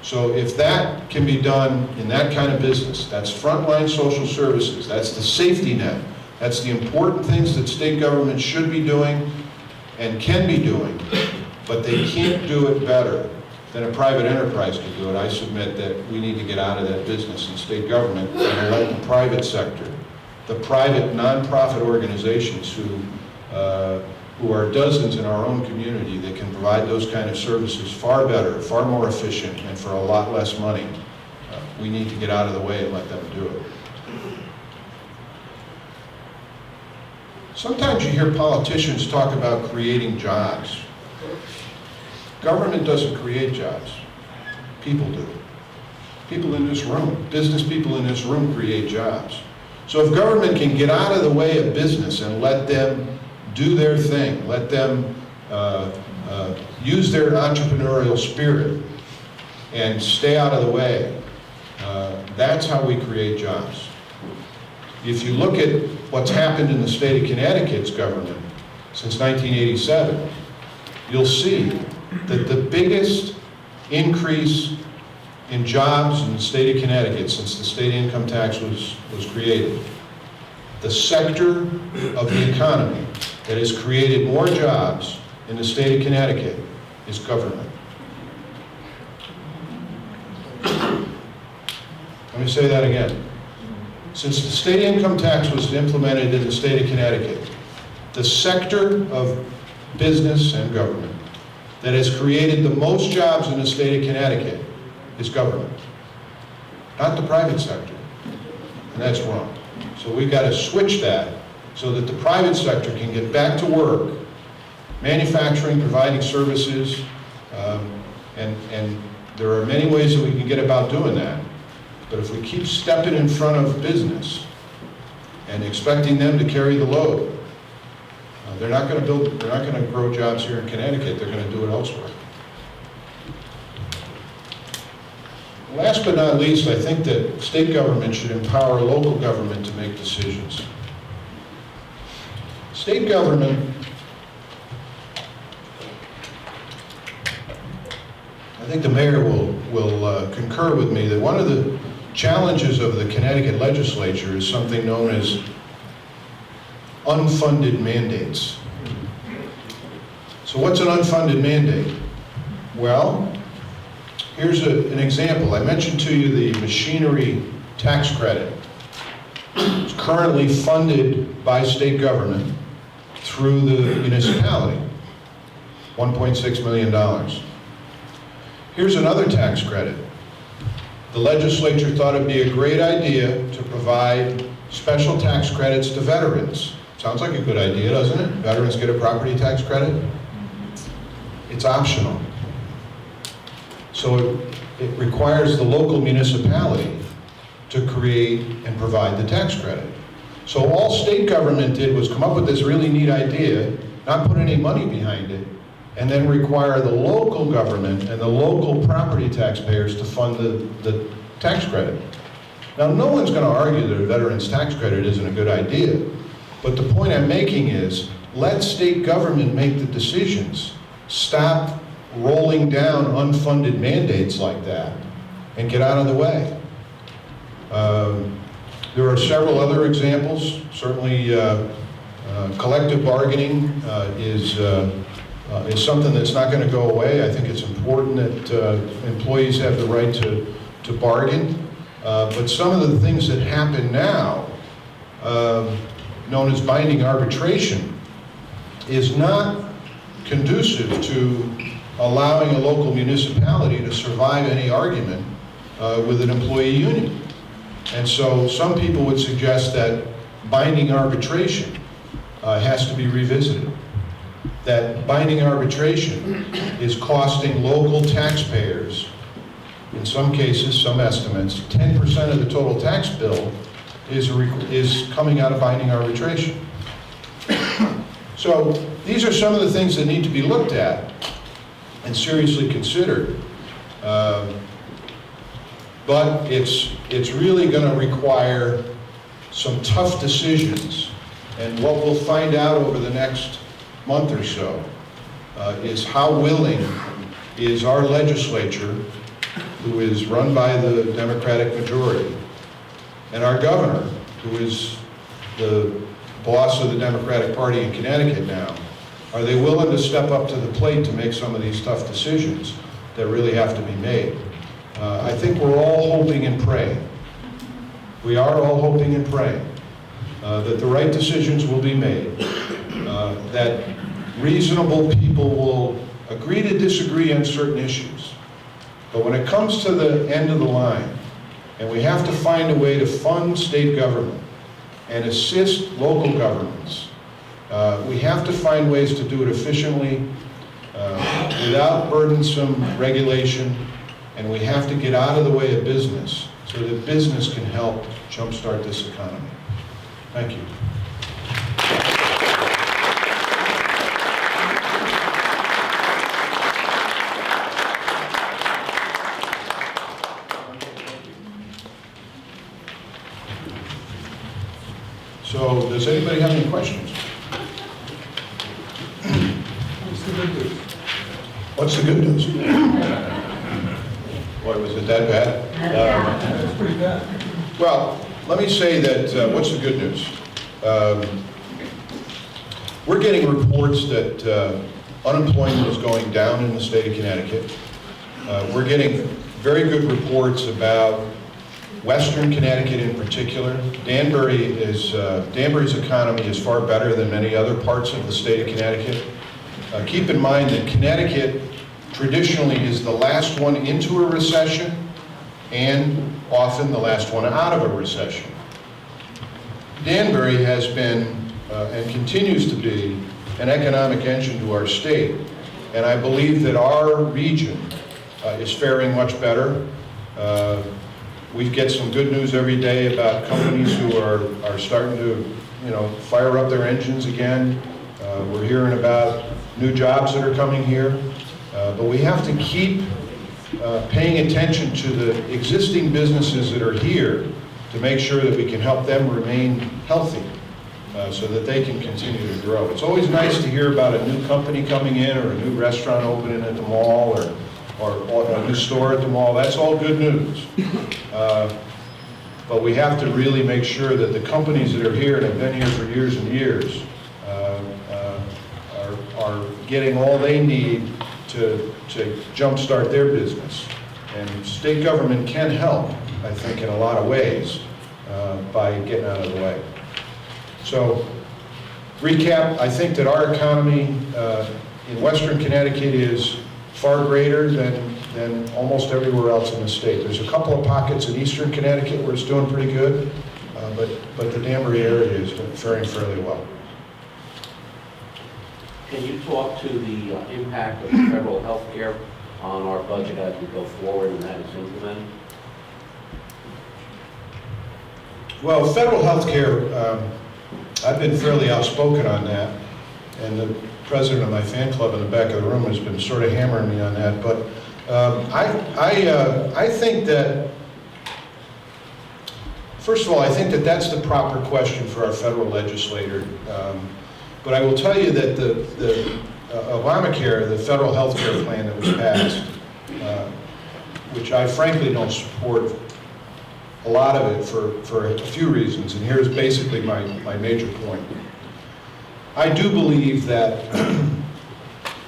So if that can be done in that kind of business, that's frontline social services, that's the safety net, that's the important things that state government should be doing and can be doing, but they can't do it better than a private enterprise can do it. I submit that we need to get out of that business in state government and let the private sector, the private nonprofit organizations who are dozens in our own community that can provide those kind of services far better, far more efficient, and for a lot less money. We need to get out of the way and let them do it. Sometimes you hear politicians talk about creating jobs. Government doesn't create jobs. People do. People in this room, business people in this room create jobs. So if government can get out of the way of business and let them do their thing, let them use their entrepreneurial spirit and stay out of the way, that's how we create jobs. If you look at what's happened in the state of Connecticut's government since 1987, you'll see that the biggest increase in jobs in the state of Connecticut since the state income tax was created, the sector of the economy that has created more jobs in the state of Connecticut is government. Let me say that again. Since the state income tax was implemented in the state of Connecticut, the sector of business and government that has created the most jobs in the state of Connecticut is government, not the private sector, and that's wrong. So we've got to switch that so that the private sector can get back to work, manufacturing, providing services, and there are many ways that we can get about doing that. But if we keep stepping in front of business and expecting them to carry the load, they're not going to grow jobs here in Connecticut, they're going to do it elsewhere. Last but not least, I think that state government should empower local government to make decisions. State government, I think the mayor will concur with me that one of the challenges of the Connecticut legislature is something known as unfunded mandates. So what's an unfunded mandate? Well, here's an example. I mentioned to you the machinery tax credit. It's currently funded by state government through the municipality, $1.6 million. Here's another tax credit. The legislature thought it'd be a great idea to provide special tax credits to veterans. Sounds like a good idea, doesn't it? Veterans get a property tax credit. It's optional. So it requires the local municipality to create and provide the tax credit. So all state government did was come up with this really neat idea, not put any money behind it, and then require the local government and the local property taxpayers to fund the tax credit. Now, no one's going to argue that a veteran's tax credit isn't a good idea, but the point I'm making is, let state government make the decisions. Stop rolling down unfunded mandates like that and get out of the way. There are several other examples. Certainly, collective bargaining is something that's not going to go away. I think it's important that employees have the right to bargain. But some of the things that happen now, known as binding arbitration, is not conducive to allowing a local municipality to survive any argument with an employee union. And so some people would suggest that binding arbitration has to be revisited. That binding arbitration is costing local taxpayers, in some cases, some estimates, 10% of the total tax bill is coming out of binding and seriously considered. But it's really going to require some tough decisions. And what we'll find out over the next month or so is how willing is our legislature, who is run by the Democratic majority, and our governor, who is the boss of the Democratic Party in Connecticut now, are they willing to step up to the plate to make some of these tough decisions that really have to be made? I think we're all hoping and praying. We are all hoping and praying that the right decisions will be made, that reasonable people will agree to disagree on certain issues. But when it comes to the end of the line, and we have to find a way to fund state government and assist local governments, we have to find ways to do it efficiently, without burdensome regulation, and we have to get out of the way of business so that business can help jumpstart this economy. Thank you. So, does anybody have any questions? What's the good news? What's the good news? Boy, was it that bad? That's pretty bad. Well, let me say that, what's the good news? We're getting reports that unemployment is going down in the state of Connecticut. We're getting very good reports about Western Connecticut in particular. Danbury's economy is far better than many other parts of the state of Connecticut. Keep in mind that Connecticut traditionally is the last one into a recession and often the last one out of a recession. Danbury has been and continues to be an economic engine to our state, and I believe that our region is faring much better. We get some good news every day about companies who are starting to, fire up their engines again. We're hearing about new jobs that are coming here, but we have to keep paying attention to the existing businesses that are here to make sure that we can help them remain healthy so that they can continue to grow. It's always nice to hear about a new company coming in or a new restaurant opening at the mall or a new store at the mall. That's all good news. But we have to really make sure that the companies that are here and have been here for years and years are getting all they need to jumpstart their business. And state government can help, I think, in a lot of ways by getting out of the way. So, recap, I think that our economy in Western Connecticut is far greater than almost everywhere else in the state. There's a couple of pockets in Eastern Connecticut where it's doing pretty good, but the Danbury area is faring fairly well. Can you talk to the impact of federal health care on our budget as we go forward and that is implemented? Well, federal health care, I've been fairly outspoken on that, and the president of my fan club in the back of the room has been sort of hammering me on that, but I think that, first of all, I think that that's the proper question for our federal legislator. But I will tell you that the Obamacare, the federal health care plan that was passed, which I frankly don't support a lot of it for a few reasons, and here's basically my major point. I do believe that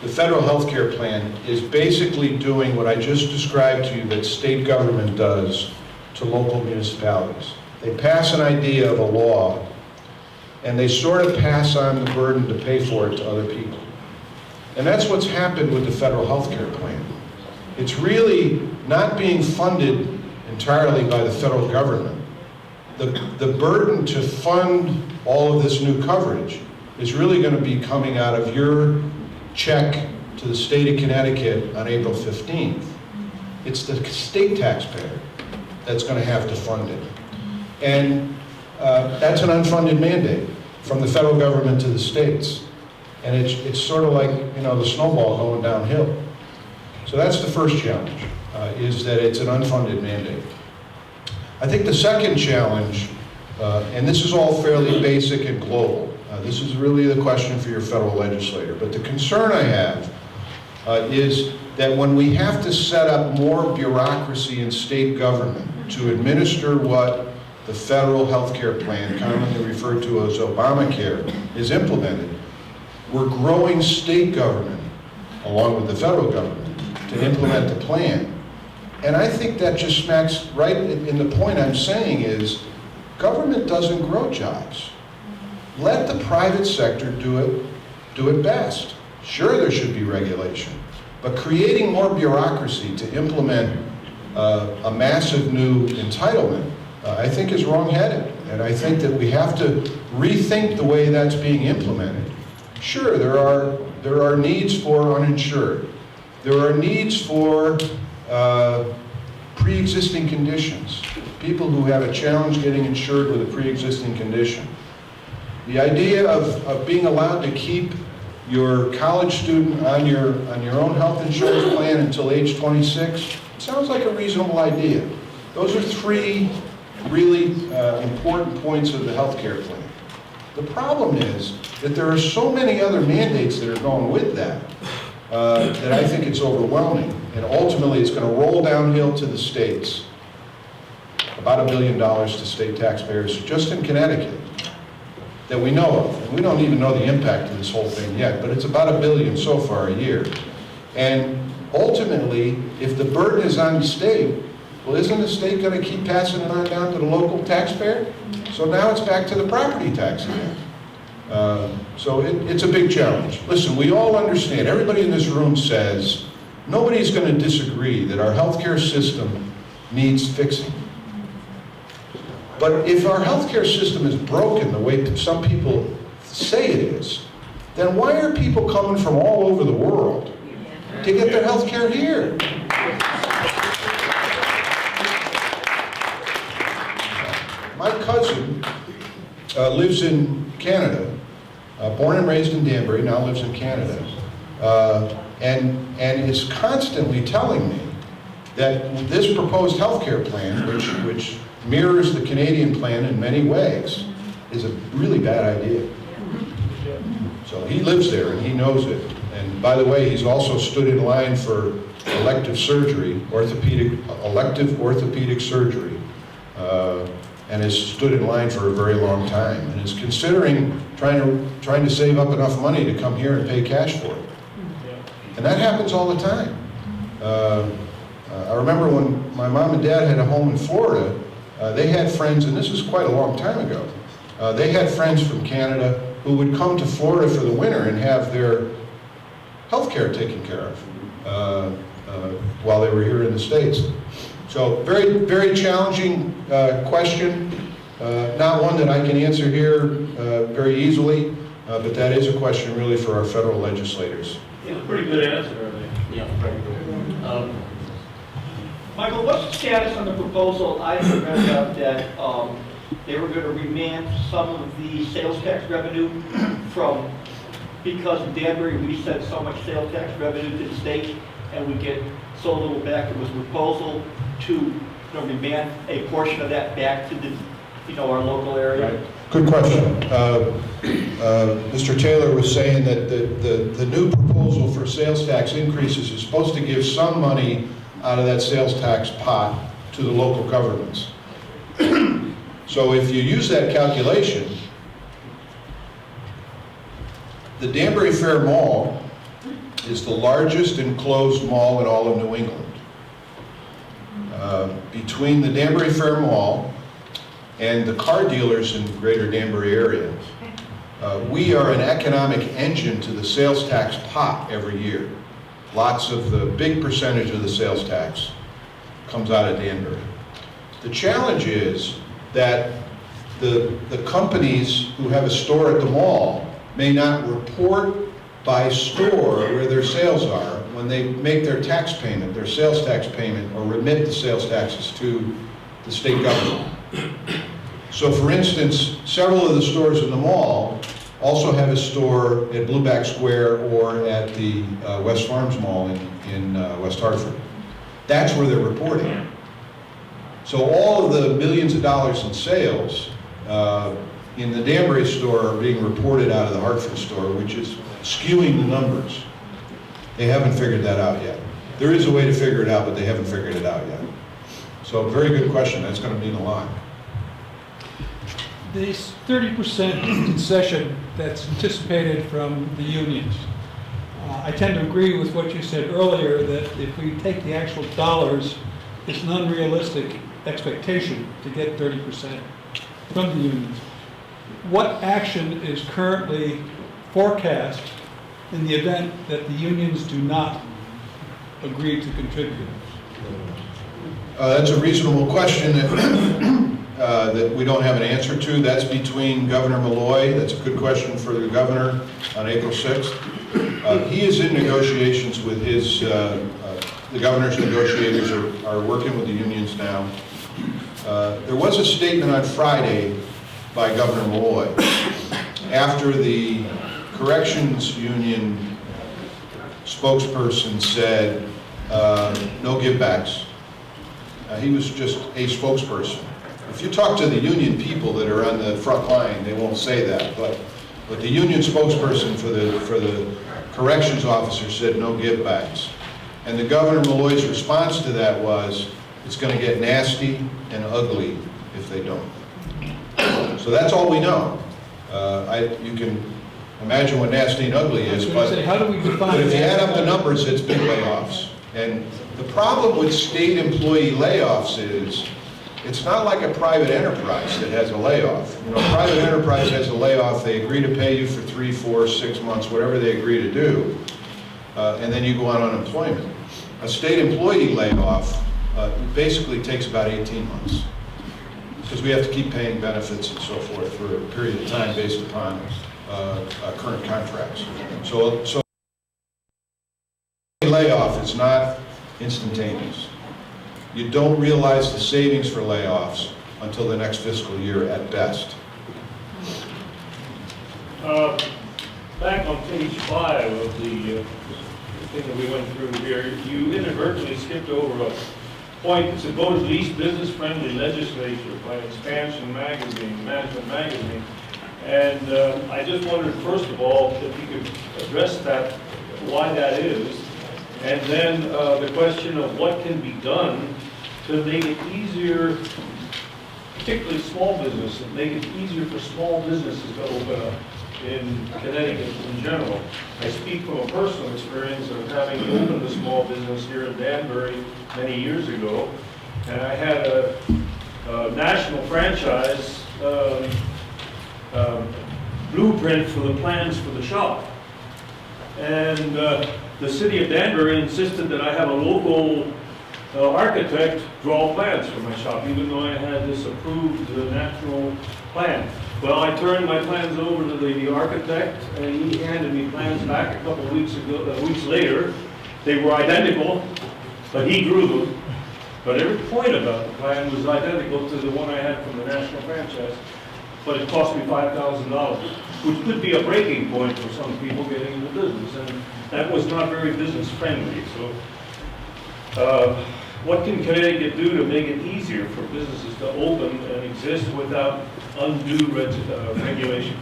the federal health care plan is basically doing what I just described to you that state government does to local municipalities. They pass an idea of a law, and they sort of pass on the burden to pay for it to other people. And that's what's happened with the federal health care plan. It's really not being funded entirely by the federal government. The burden to fund all of this new coverage is really going to be coming out of your check to the state of Connecticut on April 15th. It's the state taxpayer that's going to have to fund it. And that's an unfunded mandate from the federal government to the states. And it's sort of like, the snowball going downhill. So that's the first challenge, is that it's an unfunded mandate. I think the second challenge, and this is all fairly basic and global, this is really the question for your federal legislator, but the concern I have is that when we have to set up more bureaucracy in state government to administer what the federal health care plan, commonly referred to as Obamacare, is implemented, we're growing state government along with the federal government to implement the plan. And I think that just smacks right in the point I'm saying is government doesn't grow jobs. Let the private sector do it best. Sure, there should be regulation, but creating more bureaucracy to implement a massive new entitlement, I think is wrong-headed. And I think that we have to rethink the way that's being implemented. Sure, there are needs for uninsured. There are needs for pre-existing conditions, people who have a challenge getting insured with a pre-existing condition. The idea of being allowed to keep your college student on your own health insurance plan until age 26 sounds like a reasonable idea. Those are three really important points of the health care plan. The problem is that there are so many other mandates that are going with that that I think it's overwhelming. And ultimately, it's going to roll downhill to the states. About $1 billion to state taxpayers just in Connecticut that we know of. And we don't even know the impact of this whole thing yet, but it's about $1 billion so far a year. And ultimately, if the burden is on the state, well, isn't the state going to keep passing it on down to the local taxpayer? So now it's back to the property tax again. So it's a big challenge. Listen, we all understand, everybody in this room says, nobody's going to disagree that our healthcare system needs fixing. But if our healthcare system is broken the way some people say it is, then why are people coming from all over the world to get their healthcare here? My cousin lives in Canada, born and raised in Danbury, now lives in Canada, and is constantly telling me that this proposed healthcare plan, which mirrors the Canadian plan in many ways, is a really bad idea. So he lives there and he knows it. And by the way, he's also stood in line for elective surgery, elective orthopedic surgery, and has stood in line for a very long time, and is considering trying to save up enough money to come here and pay cash for it. And that happens all the time. I remember when my mom and dad had a home in Florida, they had friends, and this is quite a long time ago, they had friends from Canada who would come to Florida for the winter and have their health care taken care of while they were here in the States. So very, very challenging question, not one that I can answer here very easily, but that is a question really for our federal legislators. Yeah, pretty good answer, I think. Yeah, very good. Michael, what's the status on the proposal? I read out that they were going to remand some of the sales tax revenue from, because in Danbury we sent so much sales tax revenue to the state and we get so little back. There was a proposal to remand a portion of that back to the, our local area. Right. Good question. Mr. Taylor was saying that the new proposal for sales tax increases is supposed to give some money out of that sales tax pot to the local governments. So if you use that calculation, the Danbury Fair Mall is the largest enclosed mall in all of New England. Between the Danbury Fair Mall and the car dealers in the greater Danbury area, we are an economic engine to the sales tax pot every year. Lots of the big percentage of the sales tax comes out of Danbury. The challenge is that the companies who have a store at the mall may not report by store where their sales are when they make their tax payment, their sales tax payment, or remit the sales taxes to the state government. So for instance, several of the stores in the mall also have a store at Blueback Square or at the West Farms Mall in West Hartford. That's where they're reporting. So all of the millions of dollars in sales in the Danbury store are being reported out of the Hartford store, which is skewing the numbers. They haven't figured that out yet. There is a way to figure it out, but they haven't figured it out yet. So very good question. That's going to mean a lot. This 30% concession that's anticipated from the unions, I tend to agree with what you said earlier, that if we take the actual dollars, it's an unrealistic expectation to get 30% from the unions. What action is currently forecast in the event that the unions do not agree to contribute? That's a reasonable question that we don't have an answer to. That's between Governor Malloy. That's a good question for the governor on April 6th. He is in negotiations with his, the governor's negotiators are working with the unions now. There was a statement on Friday by Governor Malloy after the corrections union spokesperson said no givebacks. He was just a spokesperson. If you talk to the union people that are on the front line, they won't say that, but the union spokesperson for the corrections officer said no givebacks. And the Governor Malloy's response to that was, it's going to get nasty and ugly if they don't. So that's all we know. You can imagine what nasty and ugly is, but How do we define if you add up the that? numbers, it's big layoffs. And the problem with state employee layoffs is, it's not like a private enterprise that has a layoff. You know, a private enterprise has a layoff, they agree to pay you for 3, 4, 6 months, whatever they agree to do, and then you go on unemployment. A state employee layoff basically takes about 18 months, because we have to keep paying benefits and so forth for a period of time based upon current contracts. So layoff is not instantaneous. You don't realize the savings for layoffs until the next fiscal year at best. Back on page 5 of the thing that we went through here, you inadvertently skipped over a point that said voted least business-friendly legislature by Expansion Magazine, Management Magazine. And I just wondered, first of all, if you could address that, why that is, and then the question of what can be done to make it easier, particularly small businesses, make it easier for small businesses to open up in Connecticut in general. I speak from a personal experience of having opened a small business here in Danbury many years ago, and I had a national franchise blueprint for the plans for the shop. And the city of Danbury insisted that I have a local architect draw plans for my shop, even though I had this approved national plan. Well, I turned my plans over to the architect, and he handed me plans back a couple of weeks later. They were identical, but he drew them. But every point about the plan was identical to the one I had from the national franchise. But it cost me $5,000, which could be a breaking point for some people getting into business, and that was not very business friendly. So, what can Connecticut do to make it easier for businesses to open and exist without undue regulation?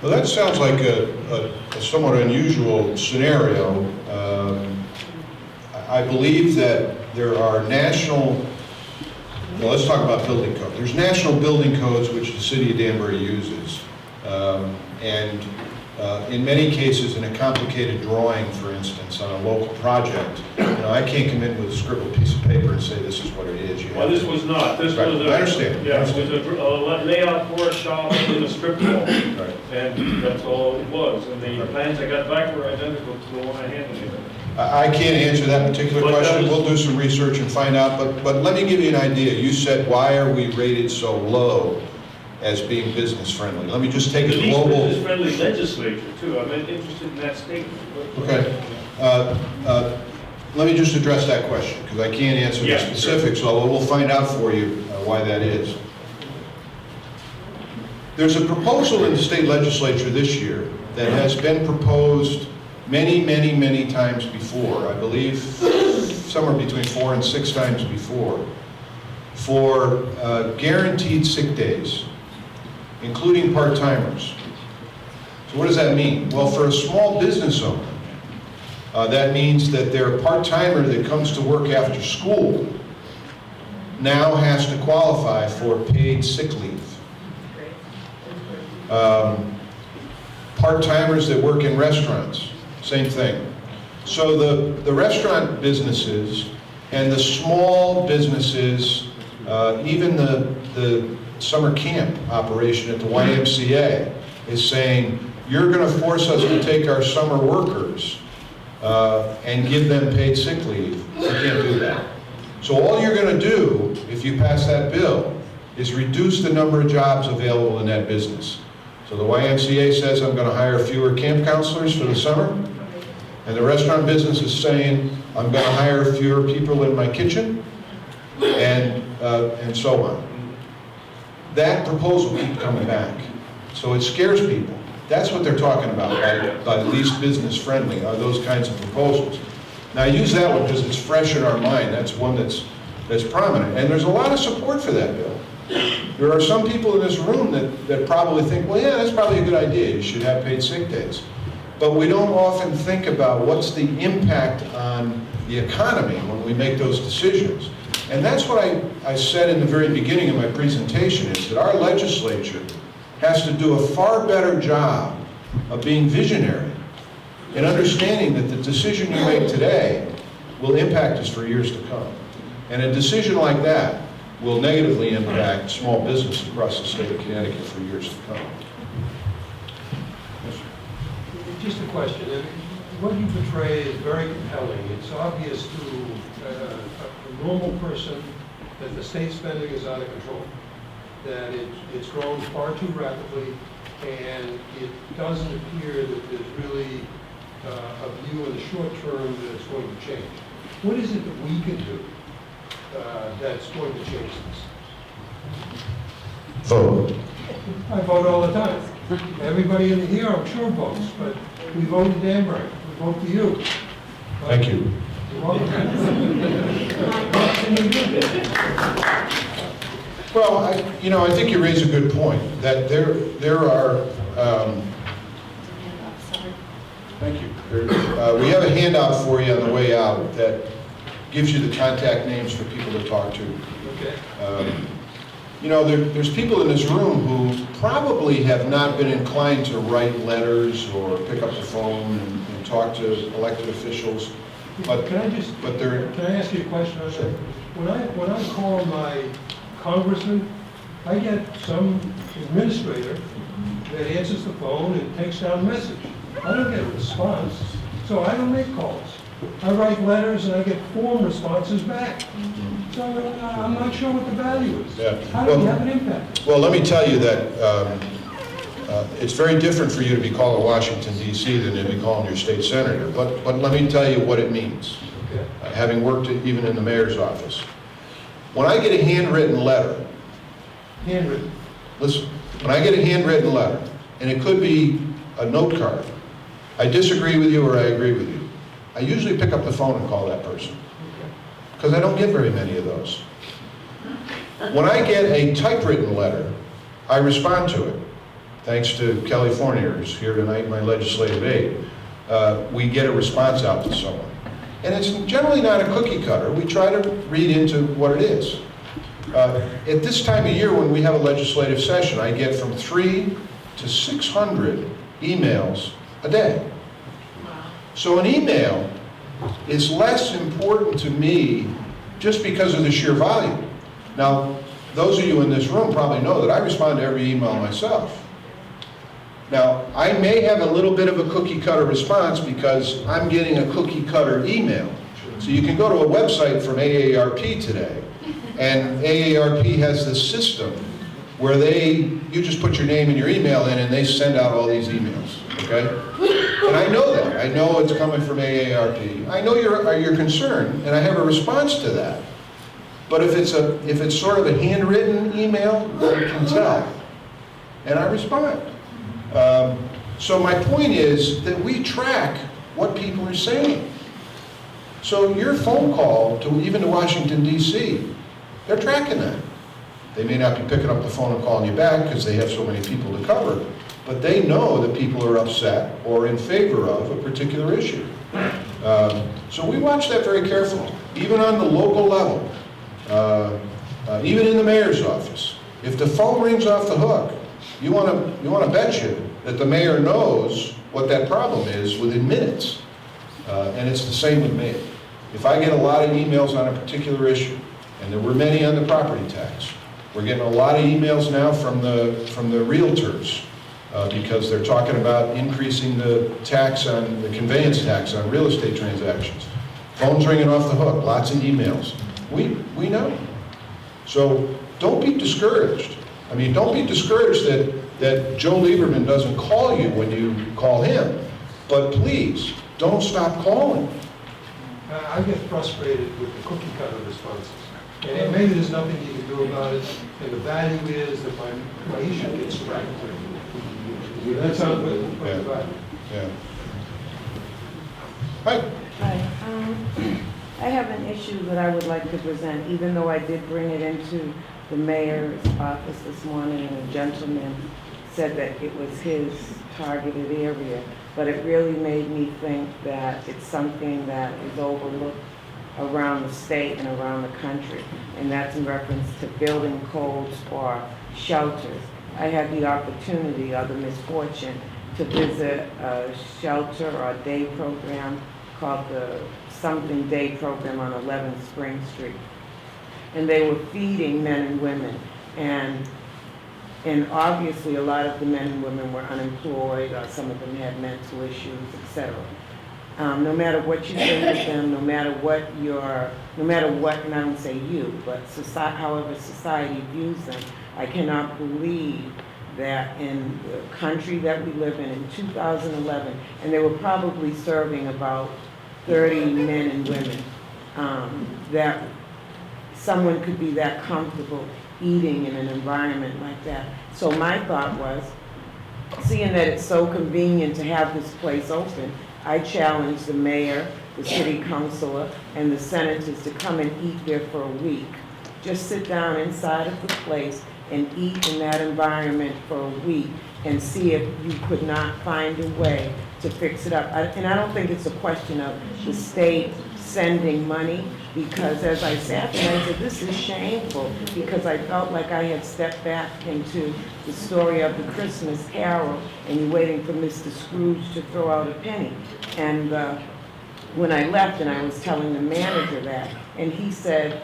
Well, that sounds like a somewhat unusual scenario. I believe that there are national, well, let's talk about building code. There's national building codes which the city of Danbury uses. In many cases, in a complicated drawing, for instance, on a local project, I can't come in with a scribbled piece of paper and say this is what it is. Well, this was not. This Right. was I understand. Yeah, it was a layout for a shop in a strip mall, Right. and that's all it was. And the plans I got back were identical to the one I handed you. I can't answer that particular But that question. was- We'll do some research and find out, but let me give you an idea. You said, why are we rated so low as being business friendly? Let me just take The a least global. business-friendly legislature, too. I'm interested in that statement. Okay. Let me just address that question, because I can't answer the Yeah, sure. specifics, so we'll find out for you why that is. There's a proposal in the state legislature this year that has been proposed many times before. I believe somewhere between 4 and 6 times before, for guaranteed sick days, including part-timers. So what does that mean? Well, for a small business owner, that means that their part-timer that comes to work after school now has to qualify for paid sick leave. Part-timers that work in restaurants, same thing. So the restaurant businesses and the small businesses, even the summer camp operation at the YMCA is saying, you're going to force us to take our summer workers and give them paid sick leave. You can't do that. So all you're going to do, if you pass that bill, is reduce the number of jobs available in that business. So the YMCA says, I'm going to hire fewer camp counselors for the summer, and the restaurant business is saying, I'm going to hire fewer people in my kitchen, and so on. That proposal keeps coming back. So it scares people. That's what they're talking about by least business friendly, are those kinds of proposals. Now I use that one because it's fresh in our mind. That's one that's prominent. And there's a lot of support for that bill. There are some people in this room that probably think, well, yeah, that's probably a good idea. You should have paid sick days. But we don't often think about what's the impact on the economy when we make those decisions. And that's what I said in the very beginning of my presentation, is that our legislature has to do a far better job of being visionary and understanding that the decision you make today will impact us for years to come. And a decision like that will negatively impact small business across the state of Connecticut for years to come. Yes, sir. Just a question. What you portray is very compelling. It's obvious to a normal person that the state spending is out of control, that it's grown far too rapidly, and it doesn't appear that there's really a view in the short term that it's going to change. What is it that we can do that's going to change this? Vote. I vote all the time. Everybody in here, I'm sure, votes, but we vote in Danbury. We vote for you. Thank you. You're welcome. What can you do? Well, I think you raise a good point, that there are, thank you. We have a handout for you on the way out that gives you the contact names for people to talk to. Okay. There's people in this room who probably have not been inclined to write letters or pick up the phone and talk to elected officials, but Can I ask you a question on Sure. that? When I call my congressman, I get some administrator that answers the phone and takes down a message. I don't get a response, so I don't make calls. I write letters and I get form responses back. So I'm not sure what the value is. Yeah. How do you have an impact? Well, let me tell you that it's very different for you to be called in Washington, D.C. than to be calling your state senator. But let me tell you what it means, Okay. having worked even in the mayor's office. When I get a handwritten letter, Handwritten. listen, when I get a handwritten letter, and it could be a note card, I disagree with you or I agree with you, I usually pick up the phone and call that person, because I don't get very many of those. When I get a typewritten letter, I respond to it. Thanks to Kelly Fournier, who's here tonight, my legislative aide. We get a response out to someone. And it's generally not a cookie cutter. We try to read into what it is. At this time of year when we have a legislative session, I get from 300 to 600 emails a day. So an email is less important to me just because of the sheer volume. Now, those of you in this room probably know that I respond to every email myself. Now, I may have a little bit of a cookie cutter response because I'm getting a cookie cutter email. So you can go to a website from AARP today, and AARP has this system where you just put your name and your email in and they send out all these emails, okay? And I know that. I know it's coming from AARP. I know your concern, and I have a response to that. But if it's sort of a handwritten email, I can tell. and I respond. So my point is that we track what people are saying. So your phone call even to Washington, D.C., they're tracking that. They may not be picking up the phone and calling you back because they have so many people to cover, but they know that people are upset or in favor of a particular issue. So we watch that very carefully, even on the local level, even in the mayor's office. If the phone rings off the hook, you want to bet you that the mayor knows what that problem is within minutes. And it's the same with me. If I get a lot of emails on a particular issue, and there were many on the property tax, we're getting a lot of emails now from the realtors because they're talking about increasing the conveyance tax on real estate transactions. Phones ringing off the hook, lots of emails. We know. So don't be discouraged. I mean, don't be discouraged that Joe Lieberman doesn't call you when you call him, but please, don't stop calling. I get frustrated with the cookie cutter responses. And maybe there's nothing you can do about it, and the value is that my issue gets tracked. That's how the value. Yeah. Hi. Hi. I have an issue that I would like to present, even though I did bring it into the mayor's office this morning, and a gentleman said that it was his targeted area. But it really made me think that it's something that is overlooked around the state and around the country, and that's in reference to building codes or shelters. I had the opportunity or the misfortune to visit a shelter or a day program called the Something Day Program on 11th Spring Street. And they were feeding men and women, and obviously a lot of the men and women were unemployed, or some of them had mental issues, etc. No matter what you say to them, no matter what, and I don't say you, but however society views them, I cannot believe that in the country that we live in 2011, and they were probably serving about 30 men and women, that someone could be that comfortable eating in an environment like that. So my thought was, seeing that it's so convenient to have this place open, I challenged the mayor, the city councilor, and the senators to come and eat there for a week. Just sit down inside of the place and eat in that environment for a week and see if you could not find a way to fix it up. And I don't think it's a question of the state sending money, because as I sat there, I said, this is shameful, because I felt like I had stepped back into the story of the Christmas Carol, and you're waiting for Mr. Scrooge to throw out a penny. And when I left, and I was telling the manager that, and he said,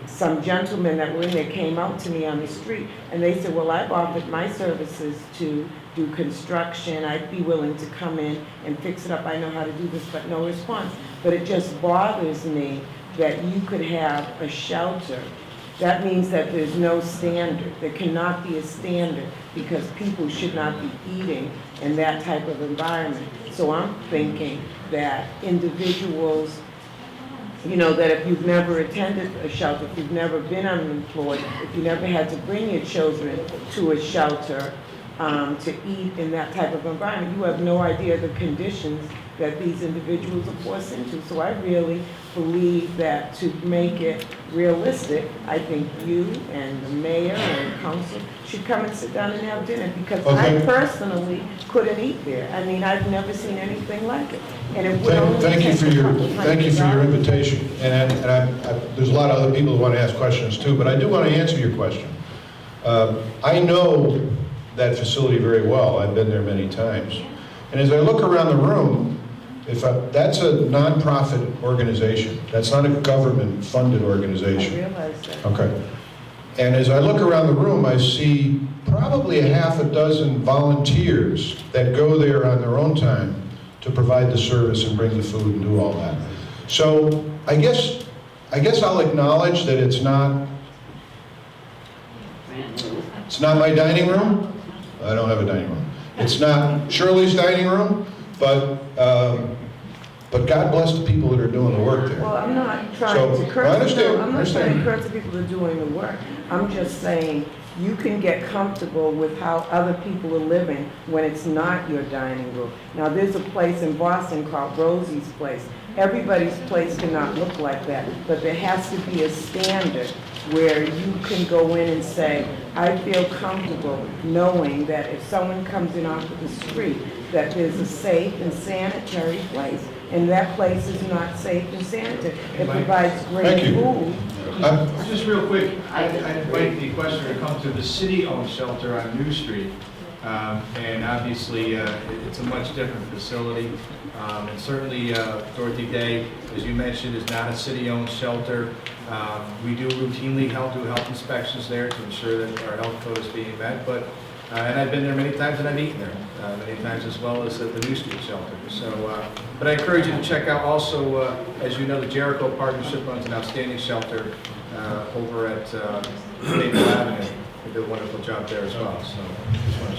some gentlemen that were in there came out to me on the street, and they said, well, I've offered my services to do construction. I'd be willing to come in and fix it up. I know how to do this, but no response. But it just bothers me that you could have a shelter. That means that there's no standard. There cannot be a standard, because people should not be eating in that type of environment. So I'm thinking that individuals, you know, that if you've never attended a shelter, if you've never been unemployed, if you never had to bring your children to a shelter to eat in that type of environment, you have no idea the conditions that these individuals are forced into. So I really believe that to make it realistic, I think you and the mayor and the council should come and sit down and have dinner, because Okay. I personally couldn't eat there. I mean, I've never seen anything like it. And it would only Thank you take for a your couple $100. invitation. And there's a lot of other people who want to ask questions too, but I do want to answer your question. I know that facility very well. I've been there many times. And as I look around the room, that's a nonprofit organization. That's not a government-funded I organization. realize that. Okay. And as I look around the room, I see probably a half a dozen volunteers that go there on their own time to provide the service and bring the food and do all that. So I guess I'll acknowledge that it's not my dining room. I don't have a dining room. It's not Shirley's dining room, but God bless the people that are doing the work there. Well, I'm not So, trying to I curse, understand, no, I'm not understand. trying to curse the people that are doing the work. I'm just saying you can get comfortable with how other people are living when it's not your dining room. Now, there's a place in Boston called Rosie's Place. Everybody's place cannot look like that, but there has to be a standard where you can go in and say, I feel comfortable knowing that if someone comes in off of the street, that there's a safe and sanitary place. And that place is not safe and sanitary. It provides Thank great you. food. Just real quick, I invite the questioner to come to the city-owned shelter on New Street. And obviously, it's a much different facility. And certainly, Dorothy Day, as you mentioned, is not a city-owned shelter. We do routinely do health inspections there to ensure that our health code is being met. But and I've been there many times, and I've eaten there many times, as well as at the New Street shelter. So, but I encourage you to check out also, as you know, the Jericho Partnership runs an outstanding shelter over at Maple Avenue. They do a wonderful job there as well.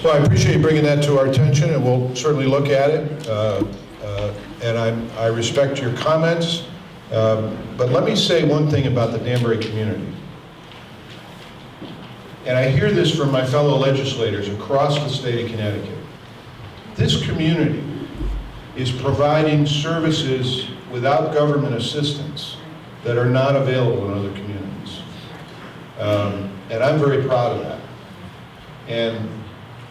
So I appreciate you bringing that to our attention, and we'll certainly look at it. And I respect your comments. But let me say one thing about the Danbury community. And I hear this from my fellow legislators across the state of Connecticut. This community is providing services without government assistance that are not available in other communities. And I'm very proud of that. And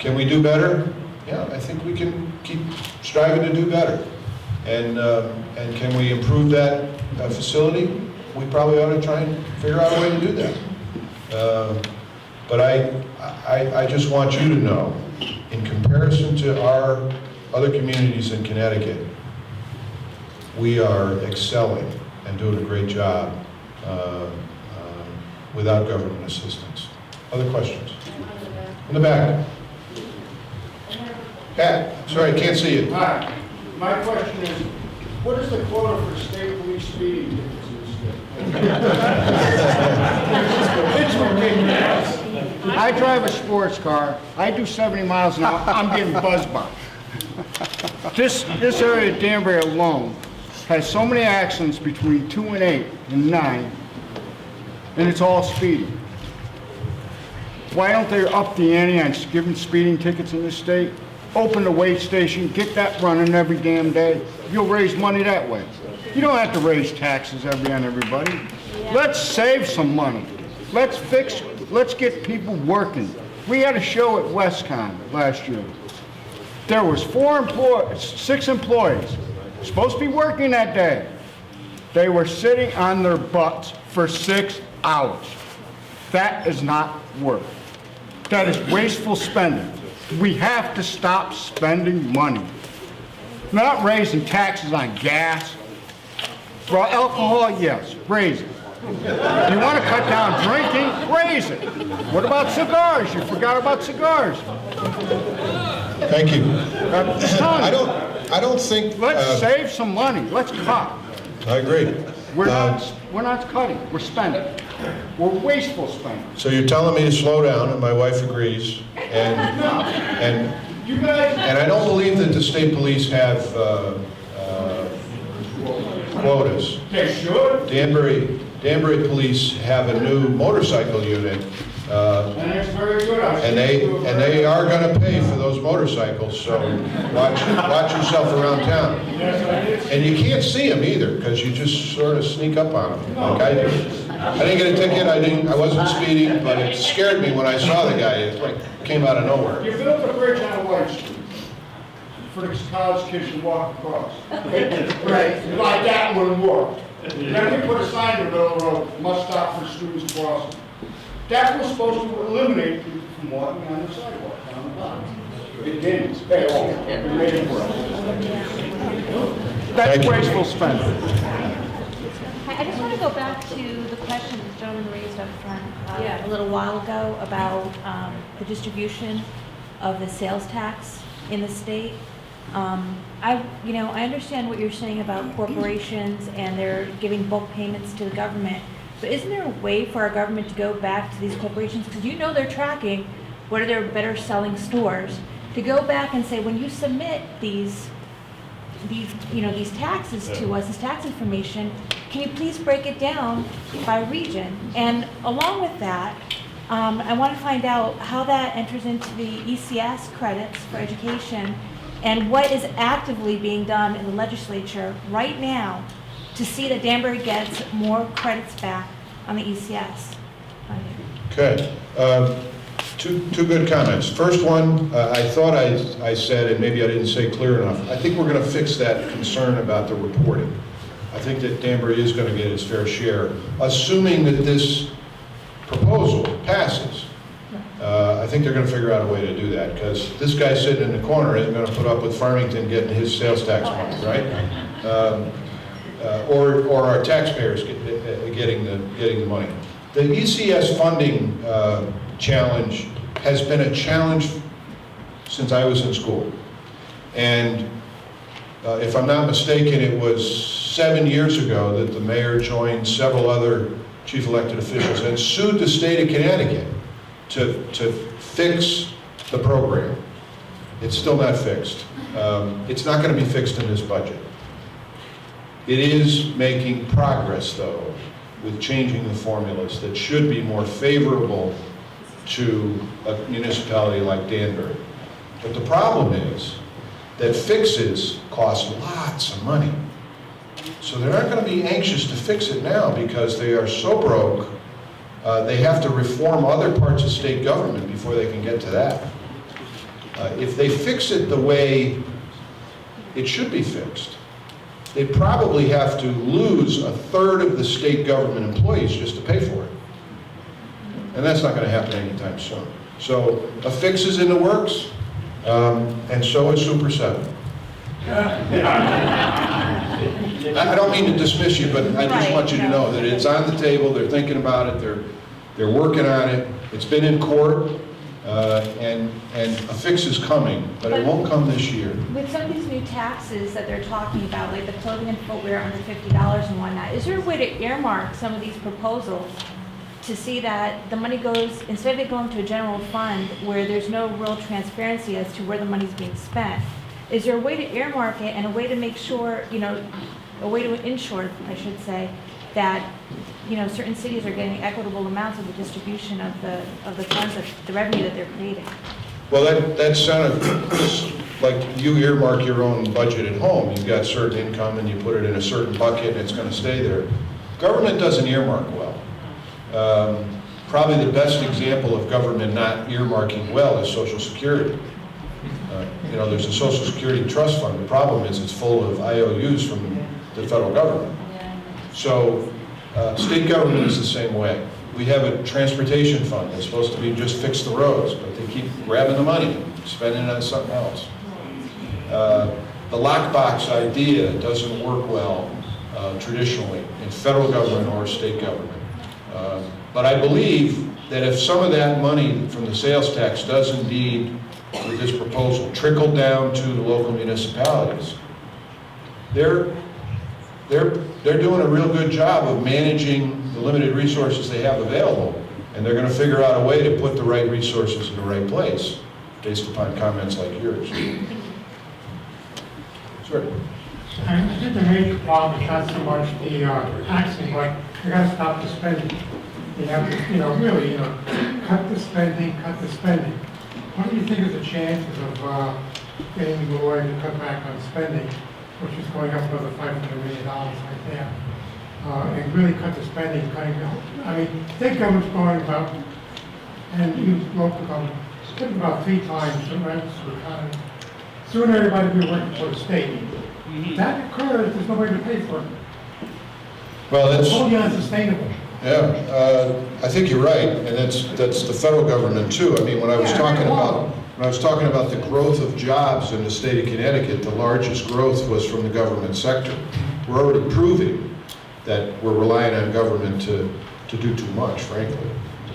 can we do better? Yeah, I think we can keep striving to do better. And can we improve that facility? We probably ought to try and figure out a way to do that. But I just want you to know, in comparison to our other communities in Connecticut, we are excelling and doing a great job without government assistance. Other questions? In the back. Pat, sorry, I can't see you. Hi, my question is, what is the quota for state police speeding tickets in the state? It's ridiculous. I drive a sports car, I do 70 miles an hour, I'm getting buzzed by. This area of Danbury alone has so many accidents between 2 and 8 and 9, and it's all speeding. Why don't they up the ante on giving speeding tickets in this state? Open the weigh station, get that running every damn day. You'll raise money that way. You don't have to raise taxes on everybody. Let's save some money. Let's get people working. We had a show at WestCon last year. There was 6 employees supposed to be working that day. They were sitting on their butts for 6 hours. That is not work. That is wasteful spending. We have to stop spending money. Not raising taxes on gas. For alcohol, yes, raise it. You want to cut down drinking, raise it. What about cigars? You forgot about cigars. Thank you. I don't think. Let's save some money. Let's cut. I agree. We're not cutting. We're spending. We're wasteful spending. So you're telling me to slow down, and my wife agrees. And You guys. And I don't believe that the state police have quotas. They should. Danbury police have a new motorcycle unit, And it's very good. and they are going to pay for those motorcycles. So watch yourself around town. And you can't see them either because you just sort of sneak up on them, like I do. I didn't get a ticket. I wasn't speeding, but it scared me when I saw the guy. It like came out of nowhere. You built a bridge on White Street for the college kids to walk across. Right. Like that wouldn't work. Then we put a sign in the middle of the road, must stop for students crossing. That was supposed to eliminate people from walking on the sidewalk, on the bottom. It didn't. It made it worse. That's wasteful spending. I just want to go back to the question the gentleman raised up front a little while ago about the distribution of the sales tax in the state. I understand what you're saying about corporations and they're giving bulk payments to the government, but isn't there a way for our government to go back to these corporations, because they're tracking what are their better selling stores, to go back and say, when you submit these taxes to us, this tax information, can you please break it down by region? And along with that, I want to find out how that enters into the ECS credits for education and what is actively being done in the legislature right now to see that Danbury gets more credits back on the ECS funding. Okay. Two good comments. First one, I thought I said, and maybe I didn't say clear enough, I think we're going to fix that concern about the reporting. I think that Danbury is going to get its fair share, assuming that this proposal passes. I think they're going to figure out a way to do that, because this guy sitting in the corner isn't going to put up with Farmington getting his sales tax money, right? Or our taxpayers getting the money. The ECS funding challenge has been a challenge since I was in school. And if I'm not mistaken, it was 7 years ago that the mayor joined several other chief elected officials and sued the state of Connecticut to fix the program. It's still not fixed. It's not going to be fixed in this budget. It is making progress, though, with changing the formulas that should be more favorable to a municipality like Danbury. But the problem is that fixes cost lots of money. So they're not going to be anxious to fix it now because they are so broke, they have to reform other parts of state government before they can get to that. If they fix it the way it should be fixed, they probably have to lose a third of the state government employees just to pay for it. And that's not going to happen anytime soon. So a fix is in the works, and so is Super 7. I don't mean to dismiss you, but I just want you to know that it's on the table, they're thinking about it, they're working on it, it's been in court, and a fix is coming, but it won't come this year. With some of these new taxes that they're talking about, like the clothing and footwear under $50 and whatnot, is there a way to earmark some of these proposals to see that the money goes, instead of it going to a general fund where there's no real transparency as to where the money's being spent, is there a way to earmark it and a way to make sure, a way to ensure, I should say, that, certain cities are getting equitable amounts of the distribution of the funds, of the revenue that they're creating? Well, that's kind of like you earmark your own budget at home. You've got certain income and you put it in a certain bucket and it's going to stay there. Government doesn't earmark well. Probably the best example of government not earmarking well is Social Security. There's a Social Security trust fund. The problem is it's full of IOUs from the federal government. So state government is the same way. We have a transportation fund that's supposed to be just fix the roads, but they keep grabbing the money, spending it on something else. The lockbox idea doesn't work well traditionally in federal government or state government. But I believe that if some of that money from the sales tax does indeed, with this proposal, trickle down to the local municipalities, they're doing a real good job of managing the limited resources they have available, and they're going to figure out a way to put the right resources in the right place, based upon comments like yours. Sure. I think the major problem is not so much the taxing, but you got to stop the spending. You have to, really, cut the spending. What do you think is the chances of getting the lawyer to cut back on spending, which is going up another $500 million right there, and really cut the spending, state government's going about, and you local government, it's about 3 times the rents of the economy. Soon everybody will be working for the state. That occurs, there's no way to pay for it. Well, that's totally unsustainable. Yeah, I think you're right, and that's the federal government too. I mean, when I was talking about the growth of jobs in the state of Connecticut, the largest growth was from the government sector. We're already proving that we're relying on government to do too much, frankly.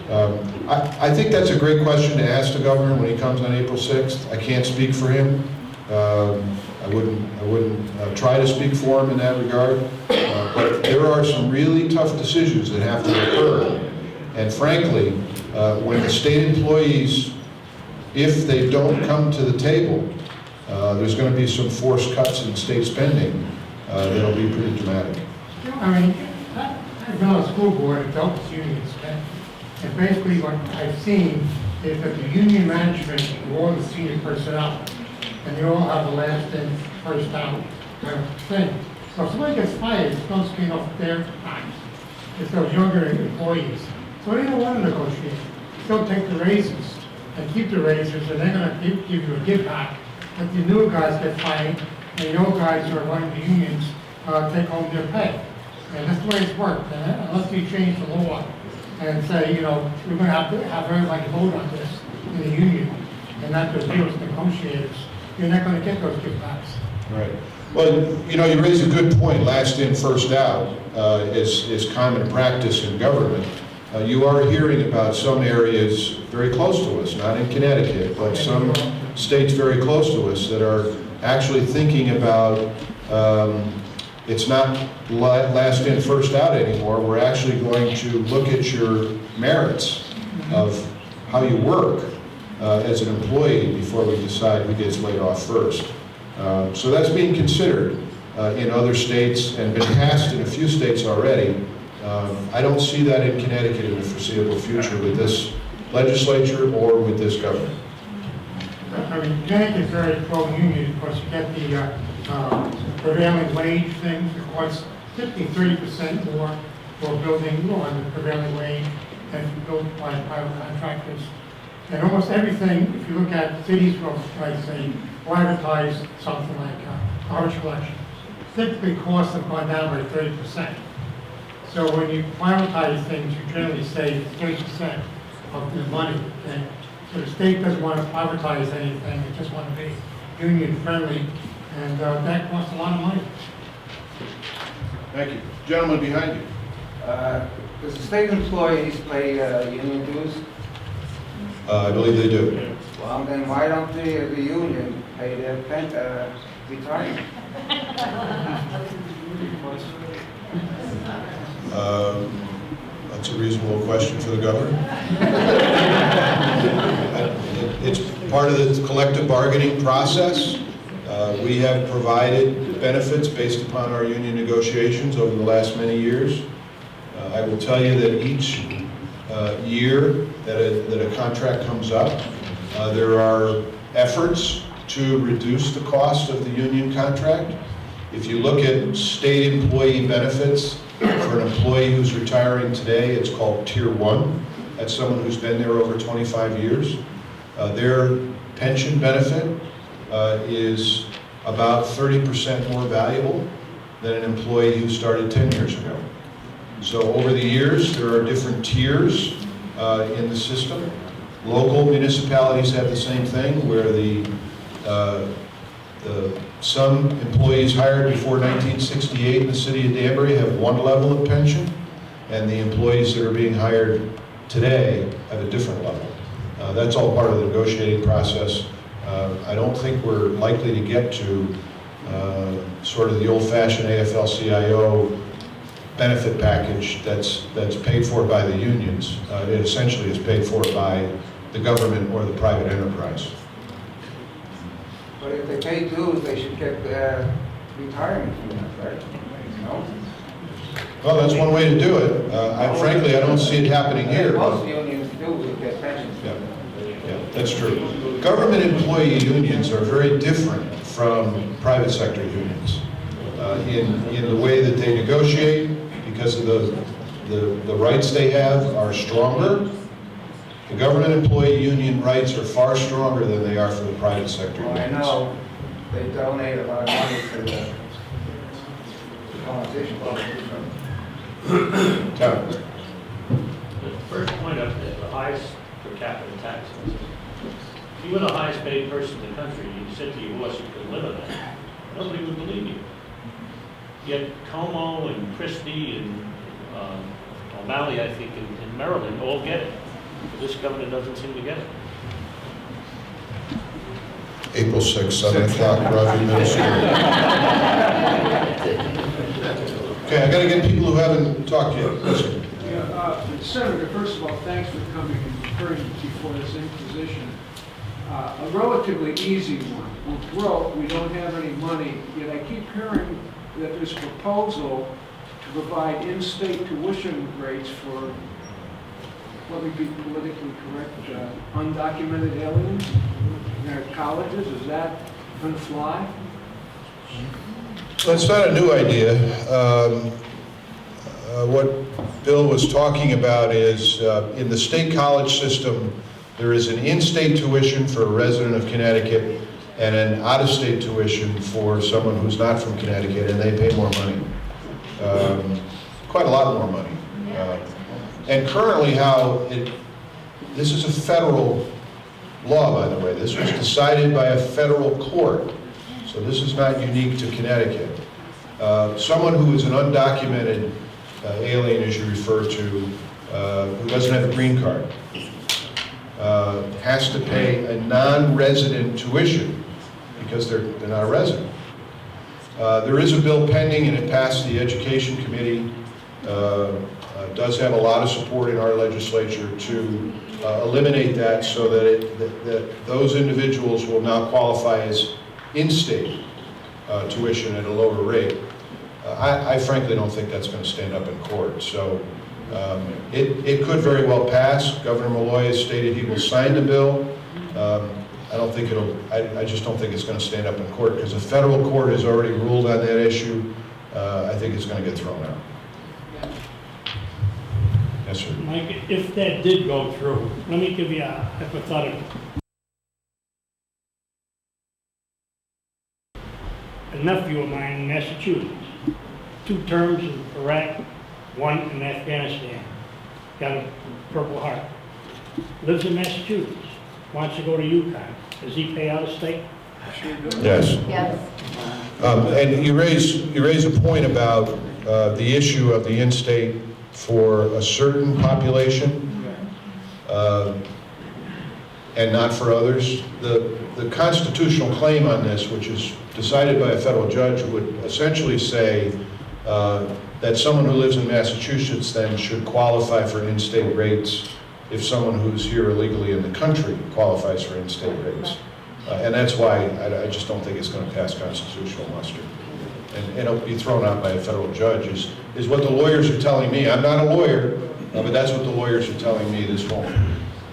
I think that's a great question to ask the governor when he comes on April 6th. I can't speak for him. I wouldn't try to speak for him in that regard, but there are some really tough decisions that have to occur. And frankly, when the state employees, if they don't come to the table, there's going to be some forced cuts in state spending that'll be pretty dramatic. I've been on a school board, adults union spend, And basically what I've seen is that the union management, all the senior personnel, and they all have the last in, first out kind of thing. So if somebody gets fired, it's supposed to be off their time. It's those younger employees. So they don't want to negotiate. They'll take the raises and keep the raises, and they're gonna give you a give back. But the new guys get fired, and the old guys who are running the unions, take home their pay. And that's the way it's worked, and unless you change the law and say, you know, we're gonna have to have everybody vote on this in the union, and not just deal with negotiators, you're not gonna get those give backs. Right. Well, you know, you raise a good point. Last in, first out is common practice in government. You are hearing about some areas very close to us, not in Connecticut, but some states very close to us that are actually thinking about, it's not last in, first out anymore. We're actually going to look at your merits of how you work as an employee before we decide who gets laid off first. So that's being considered in other states and been passed in a few states already. I don't see that in Connecticut in the foreseeable future with this legislature or with this government. I mean, Connecticut's very pro-union because you get the prevailing wage things. It costs 30% more for a building on the prevailing wage than built by private contractors. And almost everything, if you look at cities will, like say, privatize something like garbage collection, typically costs have gone down by 30%. So when you privatize things, you generally save 30% of the money. Okay? So the state doesn't want to privatize anything, they just want to be union friendly, and that costs a lot of money. Thank you. Gentleman behind you. Does the state employees pay union dues? I believe they do. Well, then why don't the union pay their retirement? That's a reasonable question for the governor. It's part of the collective bargaining process. We have provided benefits based upon our union negotiations over the last many years. I will tell you that each year that a contract comes up, there are efforts to reduce the cost of the union contract. If you look at state employee benefits, for an employee who's retiring today, it's called Tier 1. That's someone who's been there over 25 years. Their pension benefit is about 30% more valuable than an employee who started 10 years ago. So over the years, there are different tiers in the system. Local municipalities have the same thing, where some employees hired before 1968 in the city of Danbury have one level of pension, and the employees that are being hired today have a different level. That's all part of the negotiating process. I don't think we're likely to get to sort of the old-fashioned AFL-CIO benefit package that's paid for by the unions. It essentially is paid for by the government or the private enterprise. But if they pay dues, they should get retirement from that, right? No? Well, that's one way to do it. Frankly, I don't see it happening here. Most unions do get pensions. Yeah, that's true. Government employee unions are very different from private sector unions in the way that they negotiate, because of the rights they have are stronger. The government employee union rights are far stronger than they are for the private sector unions. I know they donate a lot of money to the politicians. Tom. The first point up there, the highest per capita tax. If you were the highest paid person in the country, you said to your boss you could live on that, nobody would believe you. Yet Como and Christie and O'Malley, I think, in Maryland, all get it. But this governor doesn't seem to get it. April 6th, 7 o'clock, Broadview Middle School. Okay, I got to get people who haven't talked yet. Listen. Senator, first of all, thanks for coming and preparing before this inquisition. A relatively easy one. We're broke, we don't have any money, yet I keep hearing that there's a proposal to provide in-state tuition rates for let me be politically correct, undocumented aliens in their colleges? Is that going to fly? Well, it's not a new idea. What Bill was talking about is in the state college system, there is an in-state tuition for a resident of Connecticut and an out-of-state tuition for someone who's not from Connecticut, and they pay more money. Quite a lot more money. And currently this is a federal law, by the way. This was decided by a federal court, so this is not unique to Connecticut. Someone who is an undocumented alien, as you refer to, who doesn't have a green card, has to pay a non-resident tuition because they're not a resident. There is a bill pending, and it passed the Education Committee. Does have a lot of support in our legislature to eliminate that so that those individuals will now qualify as in-state tuition at a lower rate. I frankly don't think that's going to stand up in court. So it could very well pass. Governor Malloy has stated he will sign the bill. I just don't think it's going to stand up in court because the federal court has already ruled on that issue. I think it's going to get thrown out. Yes, sir. Mike, if that did go through, let me give you a hypothetical. A nephew of mine in Massachusetts, 2 terms in Iraq, 1 in Afghanistan, got a Purple Heart. Lives in Massachusetts, wants to go to UConn. Does he pay out of state? Yes. Yes. And you raise a point about the issue of the in-state for a certain population and not for others. The constitutional claim on this, which is decided by a federal judge, would essentially say that someone who lives in Massachusetts then should qualify for in-state rates if someone who's here illegally in the country qualifies for in-state rates. And that's why I just don't think it's going to pass constitutional muster. And it'll be thrown out by a federal judge is what the lawyers are telling me. I'm not a lawyer, but that's what the lawyers are telling me this won't.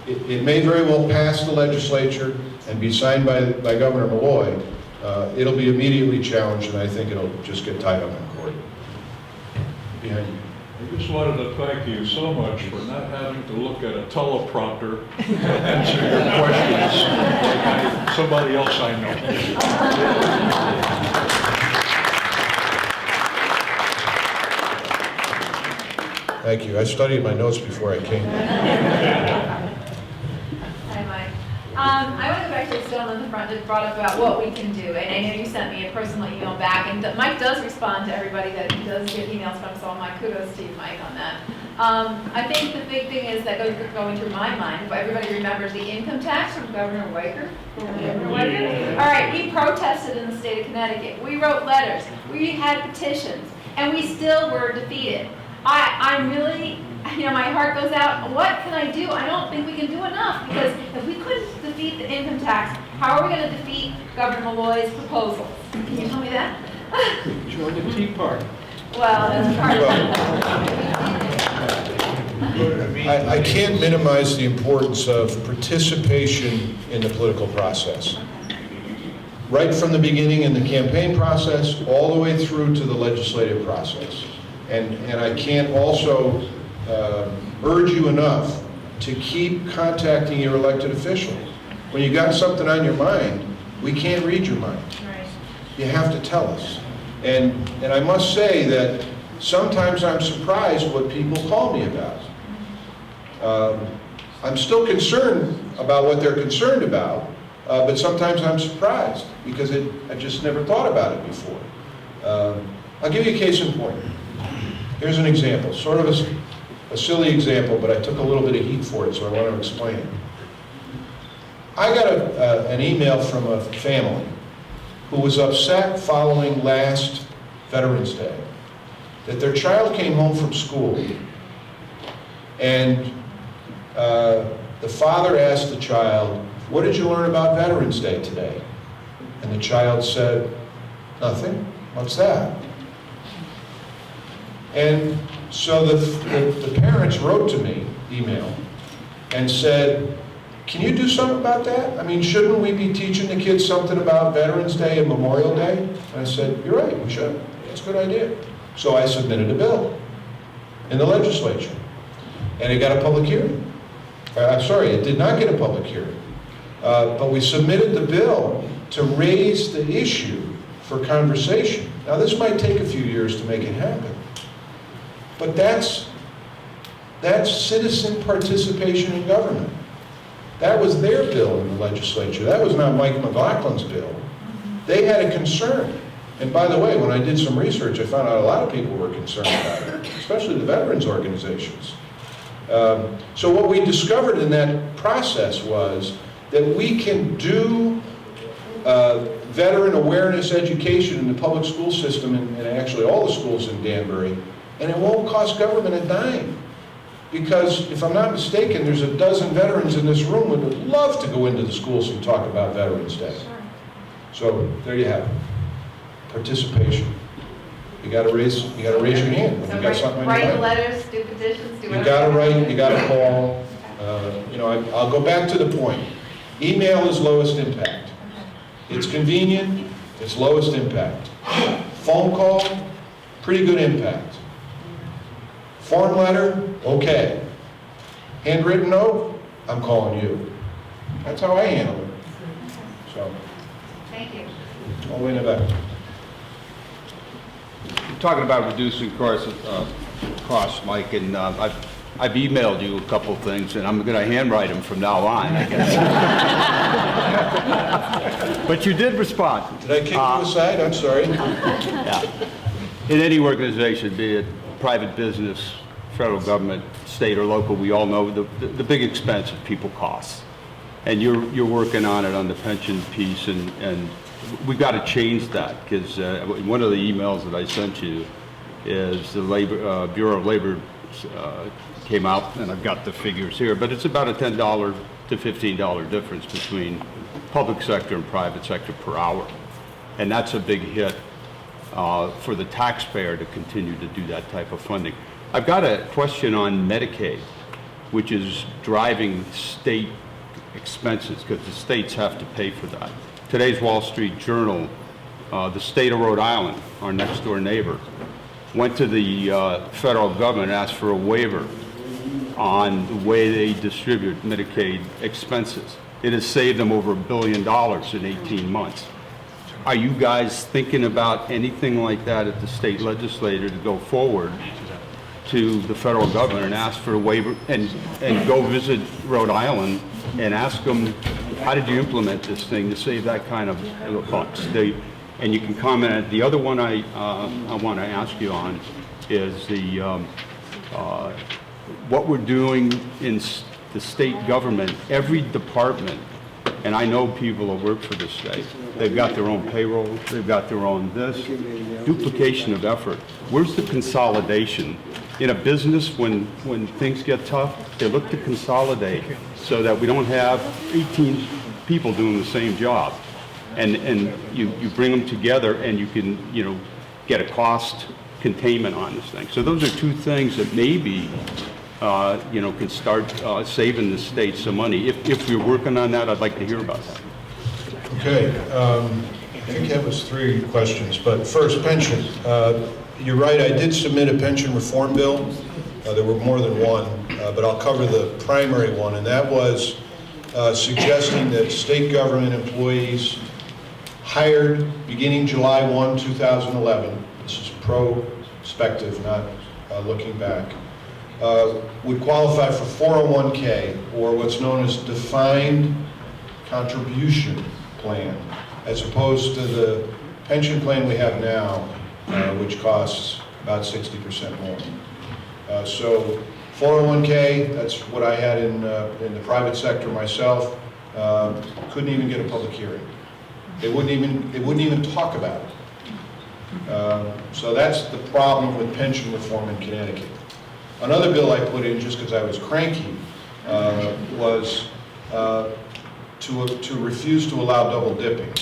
It may very well pass the legislature and be signed by Governor Malloy. It'll be immediately challenged, and I think it'll just get tied up in court. Behind you. I just wanted to thank you so much for not having to look at a teleprompter to answer your questions like somebody else I know. Thank you. I studied my notes before I came. Hi, Mike. I want to go back to the gentleman in the front that brought up about what we can do. And I know you sent me a personal email back, and Mike does respond to everybody that he does get emails from, so my kudos to you, Mike, on that. I think the big thing is that going through my mind, if everybody remembers the income tax from Governor Weicker. All right, we protested in the state of Connecticut. We wrote letters. We had petitions, and we still were defeated. I'm really, my heart goes out. What can I do? I don't think we can do enough, because if we couldn't defeat the income tax, how are we going to defeat Governor Malloy's proposals? Can you tell me that? Join the Tea Party. Well, that's part of it. I can't minimize the importance of participation in the political process. Right from the beginning in the campaign process, all the way through to the legislative process. And I can't also urge you enough to keep contacting your elected officials. When you got something on your mind, we can't read your mind. Right. You have to tell us. And I must say that sometimes I'm surprised what people call me about. I'm still concerned about what they're concerned about, but sometimes I'm surprised because I just never thought about it before. I'll give you a case in point. Here's an example, sort of a silly example, but I took a little bit of heat for it, so I want to explain it. I got an email from a family who was upset following last Veterans Day that their child came home from school and the father asked the child, "What did you learn about Veterans Day today?" And the child said, "Nothing. What's that?" And so the parents wrote to me, email, and said, can you do something about that? I mean, shouldn't we be teaching the kids something about Veterans Day and Memorial Day? And I said, you're right, we should. That's a good idea. So I submitted a bill in the legislature, and it got a public hearing. I'm sorry, it did not get a public hearing. But we submitted the bill to raise the issue for conversation. Now, this might take a few years to make it happen, but that's citizen participation in government. That was their bill in the legislature. That was not Mike McLachlan's bill. They had a concern. And by the way, when I did some research, I found out a lot of people were concerned about it, especially the veterans organizations. So what we discovered in that process was that we can do veteran awareness education in the public school system, and actually all the schools in Danbury, and it won't cost government a dime. Because if I'm not mistaken, there's a dozen veterans in this room who would love to go into the schools and talk about Veterans Day. So there you have it. Participation. You gotta raise your hand when So you got something on your write mind. letters, do petitions, do whatever. You gotta write, you gotta call. You know, I'll go back to the point. Email is lowest impact. It's convenient, it's lowest impact. Phone call, pretty good impact. Form letter, okay. Handwritten note, I'm calling you. That's how I handle it. So, Thank you. all the way in the back. You're talking about reducing costs, Mike, and I've emailed you a couple things, and I'm going to handwrite them from now on, I guess. But you did respond. Did I kick you aside? I'm sorry. Yeah. In any organization, be it private business, federal government, state or local, we all know the big expense of people costs. And you're working on it on the pension piece, and we've got to change that, because one of the emails that I sent you is the Bureau of Labor came out, and I've got the figures here, but it's about a $10 to $15 difference between public sector and private sector per hour. And that's a big hit for the taxpayer to continue to do that type of funding. I've got a question on Medicaid, which is driving state expenses, because the states have to pay for that. Today's Wall Street Journal, the state of Rhode Island, our next door neighbor, went to the federal government and asked for a waiver on the way they distribute Medicaid expenses. It has saved them over $1 billion in 18 months. Are you guys thinking about anything like that at the state legislature to go forward to the federal government and ask for a waiver, and go visit Rhode Island and ask them, how did you implement this thing to save that kind of bucks? And you can comment on it. The other one I want to ask you on is what we're doing in the state government. Every department, and I know people that work for the state, they've got their own payroll, they've got their own this, duplication of effort. Where's the consolidation? In a business, when things get tough, they look to consolidate so that we don't have 18 people doing the same job. And you bring them together, and you can, get a cost containment on this thing. So those are two things that maybe, can start saving the state some money. If you're working on that, I'd like to hear about that. Okay, I think that was 3 questions, but first, pension. You're right, I did submit a pension reform bill. There were more than one, but I'll cover the primary one, and that was suggesting that state government employees hired beginning July 1, 2011, this is prospective, not looking back, would qualify for 401k, or what's known as defined contribution plan, as opposed to the pension plan we have now, which costs about 60% more. So 401k, that's what I had in the private sector myself. Couldn't even get a public hearing. They wouldn't even talk about it. So that's the problem with pension reform in Connecticut. Another bill I put in, just because I was cranky, was to refuse to allow double dipping.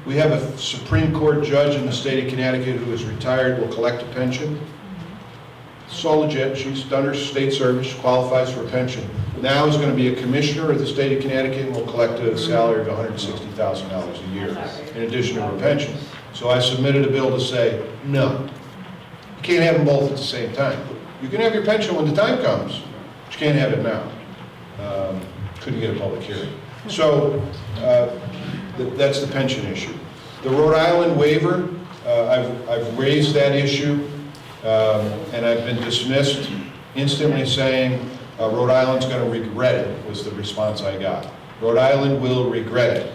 We have a Supreme Court judge in the state of Connecticut who is retired, will collect a pension. It's all legit. She's done her state service, qualifies for a pension. Now is going to be a commissioner of the state of Connecticut and will collect a salary of $160,000 a year in addition to her pension. So I submitted a bill to say, no, you can't have them both at the same time. You can have your pension when the time comes, but you can't have it now. Couldn't get a public hearing. So that's the pension issue. The Rhode Island waiver, I've raised that issue, and I've been dismissed instantly saying Rhode Island's going to regret it, was the response I got. Rhode Island will regret it.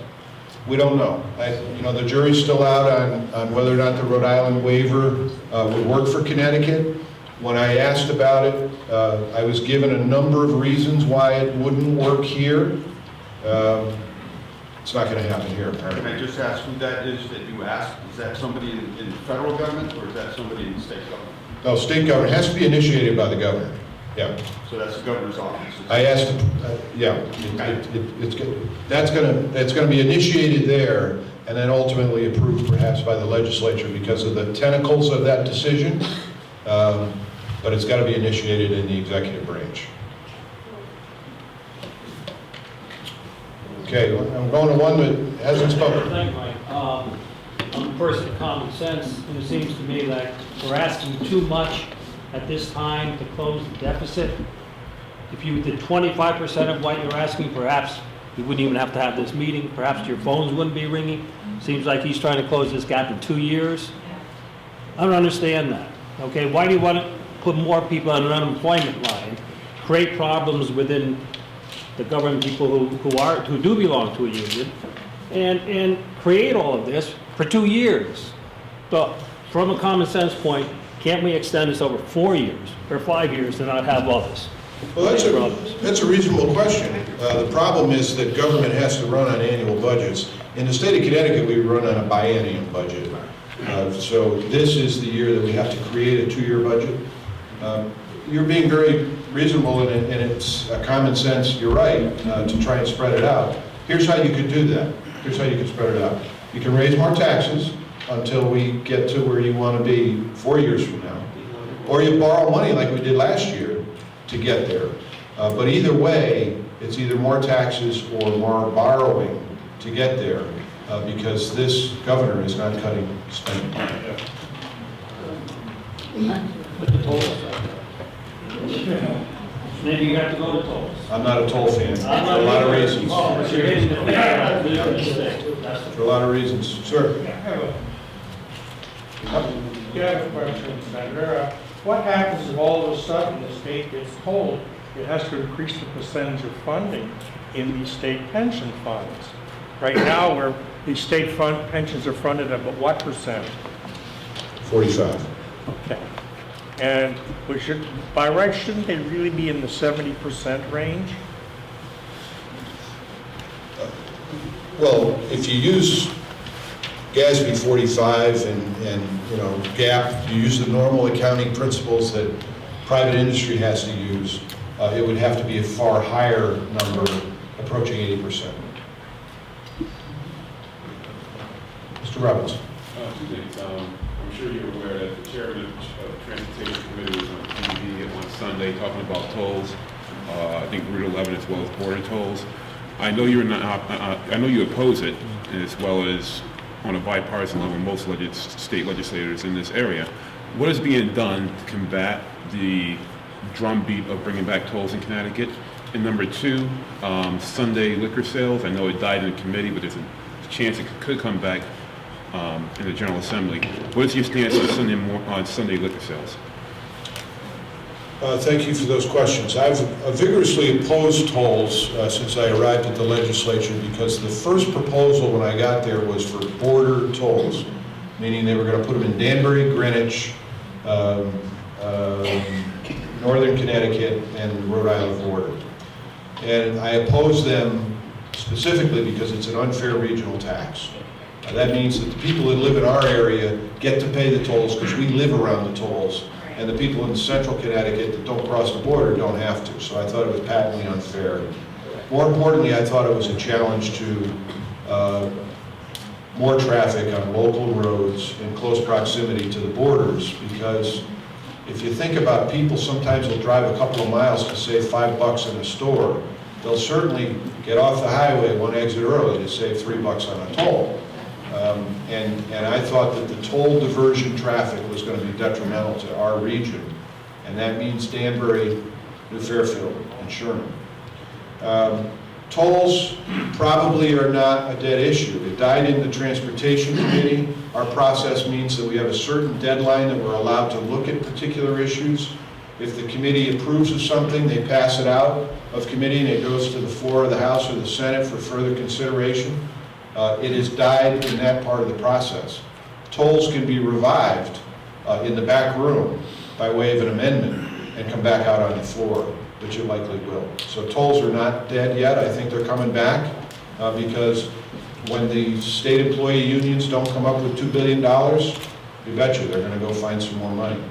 We don't know. The jury's still out on whether or not the Rhode Island waiver would work for Connecticut. When I asked about it, I was given a number of reasons why it wouldn't work here. It's not going to happen here, apparently. Can I just ask who that is that you asked? Is that somebody in the federal government or is that somebody in the state government? No, state government has to be initiated by the governor. Yeah. So that's the governor's office? I asked, yeah, it's going to be initiated there and then ultimately approved perhaps by the legislature because of the tentacles of that decision, but it's got to be initiated in the executive branch. Okay, I'm going to one that hasn't spoken. Thank you, Mike. I'm a person of common sense, and it seems to me like we're asking too much at this time to close the deficit. If you did 25% of what you're asking, perhaps you wouldn't even have to have this meeting. Perhaps your phones wouldn't be ringing. Seems like he's trying to close this gap in 2 years. I don't understand that. Okay, why do you want to put more people on an unemployment line, create problems within the government people who do belong to a union, and create all of this for 2 years? So, from a common sense point, can't we extend this over 4 years or 5 years to not have all this? Well, that's a reasonable question. The problem is that government has to run on annual budgets. In the state of Connecticut, we run on a biennium budget. So this is the year that we have to create a 2-year budget. You're being very reasonable, and it's a common sense, you're right, to try and spread it out. Here's how you could do that. Here's how you could spread it out. You can raise more taxes until we get to where you want to be 4 years from now. Or you borrow money like we did last year to get there. But either way, it's either more taxes or more borrowing to get there because this governor is not cutting spending. But the tolls. Maybe you have to go to tolls. I'm not a toll fan, for a lot of reasons. For a lot of reasons. Sir? You have a question, Senator. What happens if all of a sudden the state gets told it has to increase the percentage of funding in the state pension funds? Right now, where the state fund pensions are funded at what percent? 45. Okay. And we should, by right, shouldn't they really be in the 70% range? Well, if you use GASB 45 and GAAP, you use the normal accounting principles that private industry has to use, it would have to be a far higher number, approaching 80%. Mr. Robinson. Two things. I'm sure you're aware that the chairman of the Transportation Committee was on TV on Sunday talking about tolls. I think Route 11 as well as border tolls. I know you're not. I know you oppose it, as well as on a bipartisan level, most state legislators in this area. What is being done to combat the drumbeat of bringing back tolls in Connecticut? And number two, Sunday liquor sales. I know it died in committee, but there's a chance it could come back in the General Assembly. What is your stance on Sunday liquor sales? Thank you for those questions. I've vigorously opposed tolls since I arrived at the legislature because the first proposal when I got there was for border tolls, meaning they were going to put them in Danbury, Greenwich, Northern Connecticut, and Rhode Island border. And I oppose them specifically because it's an unfair regional tax. That means that the people that live in our area get to pay the tolls because we live around the tolls, and the people in central Connecticut that don't cross the border don't have to. So I thought it was patently unfair. More importantly, I thought it was a challenge to more traffic on local roads in close proximity to the borders, because if you think about people, sometimes they'll drive a couple of miles to save $5 in a store. They'll certainly get off the highway one exit early to save $3 on a toll. And I thought that the toll diversion traffic was going to be detrimental to our region, and that means Danbury, New Fairfield, and Sherman. Tolls probably are not a dead issue. It died in the Transportation Committee. Our process means that we have a certain deadline that we're allowed to look at particular issues. If the committee approves of something, they pass it out of committee and it goes to the floor of the House or the Senate for further consideration. It has died in that part of the process. Tolls can be revived in the back room by way of an amendment and come back out on the floor, which it likely will. So tolls are not dead yet. I think they're coming back because when the state employee unions don't come up with $2 billion, you bet you they're going to go find some more money.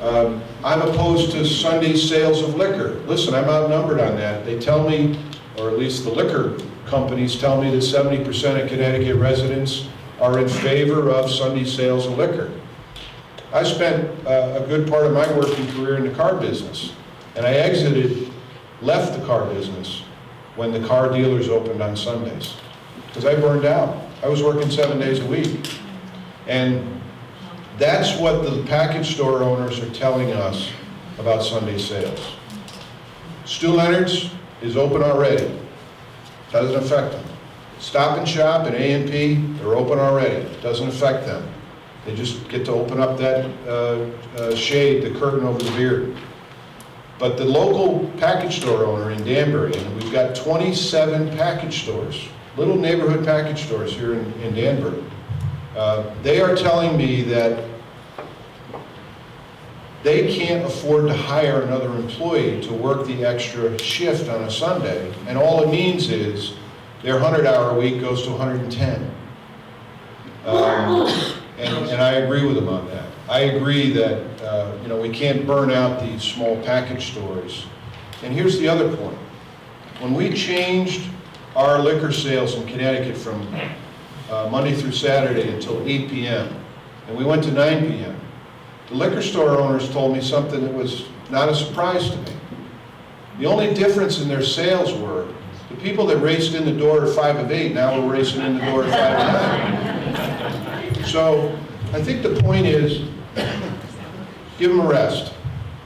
I'm opposed to Sunday sales of liquor. Listen, I'm outnumbered on that. They tell me, or at least the liquor companies tell me that 70% of Connecticut residents are in favor of Sunday sales of liquor. I spent a good part of my working career in the car business, and I left the car business when the car dealers opened on Sundays, because I burned out. I was working 7 days a week. And that's what the package store owners are telling us about Sunday sales. Stu Leonard's is open already. Doesn't affect them. Stop and Shop and A&P, they're open already. Doesn't affect them. They just get to open up that shade, the curtain over the beard. But the local package store owner in Danbury, and we've got 27 package stores, little neighborhood package stores here in Danbury, they are telling me that they can't afford to hire another employee to work the extra shift on a Sunday, and all it means is their 100-hour week goes to 110. And I agree with them on that. I agree that we can't burn out these small package stores. And here's the other point. When we changed our liquor sales in Connecticut from Monday through Saturday until 8 p.m., and we went to 9 p.m., the liquor store owners told me something that was not a surprise to me. The only difference in their sales were the people that raced in the door at 5 of 8 now are racing in the door at 5 of 9. So I think the point is, give them a rest.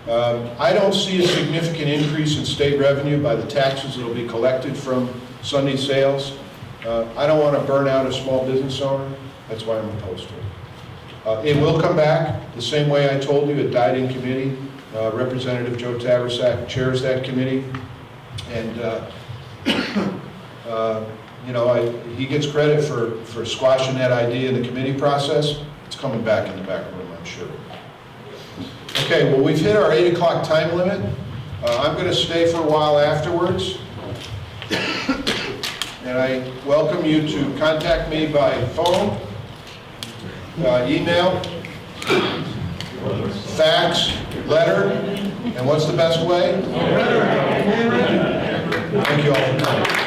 I don't see a significant increase in state revenue by the taxes that will be collected from Sunday sales. I don't want to burn out a small business owner. That's why I'm opposed to it. It will come back the same way I told you. It died in committee. Representative Joe Taversack chairs that committee. And, he gets credit for squashing that idea in the committee process. It's coming back in the back room, I'm sure. Okay, well, we've hit our 8 o'clock time limit. I'm going to stay for a while afterwards. And I welcome you to contact me by phone, email, fax, letter, and what's the best way? Thank you all for coming.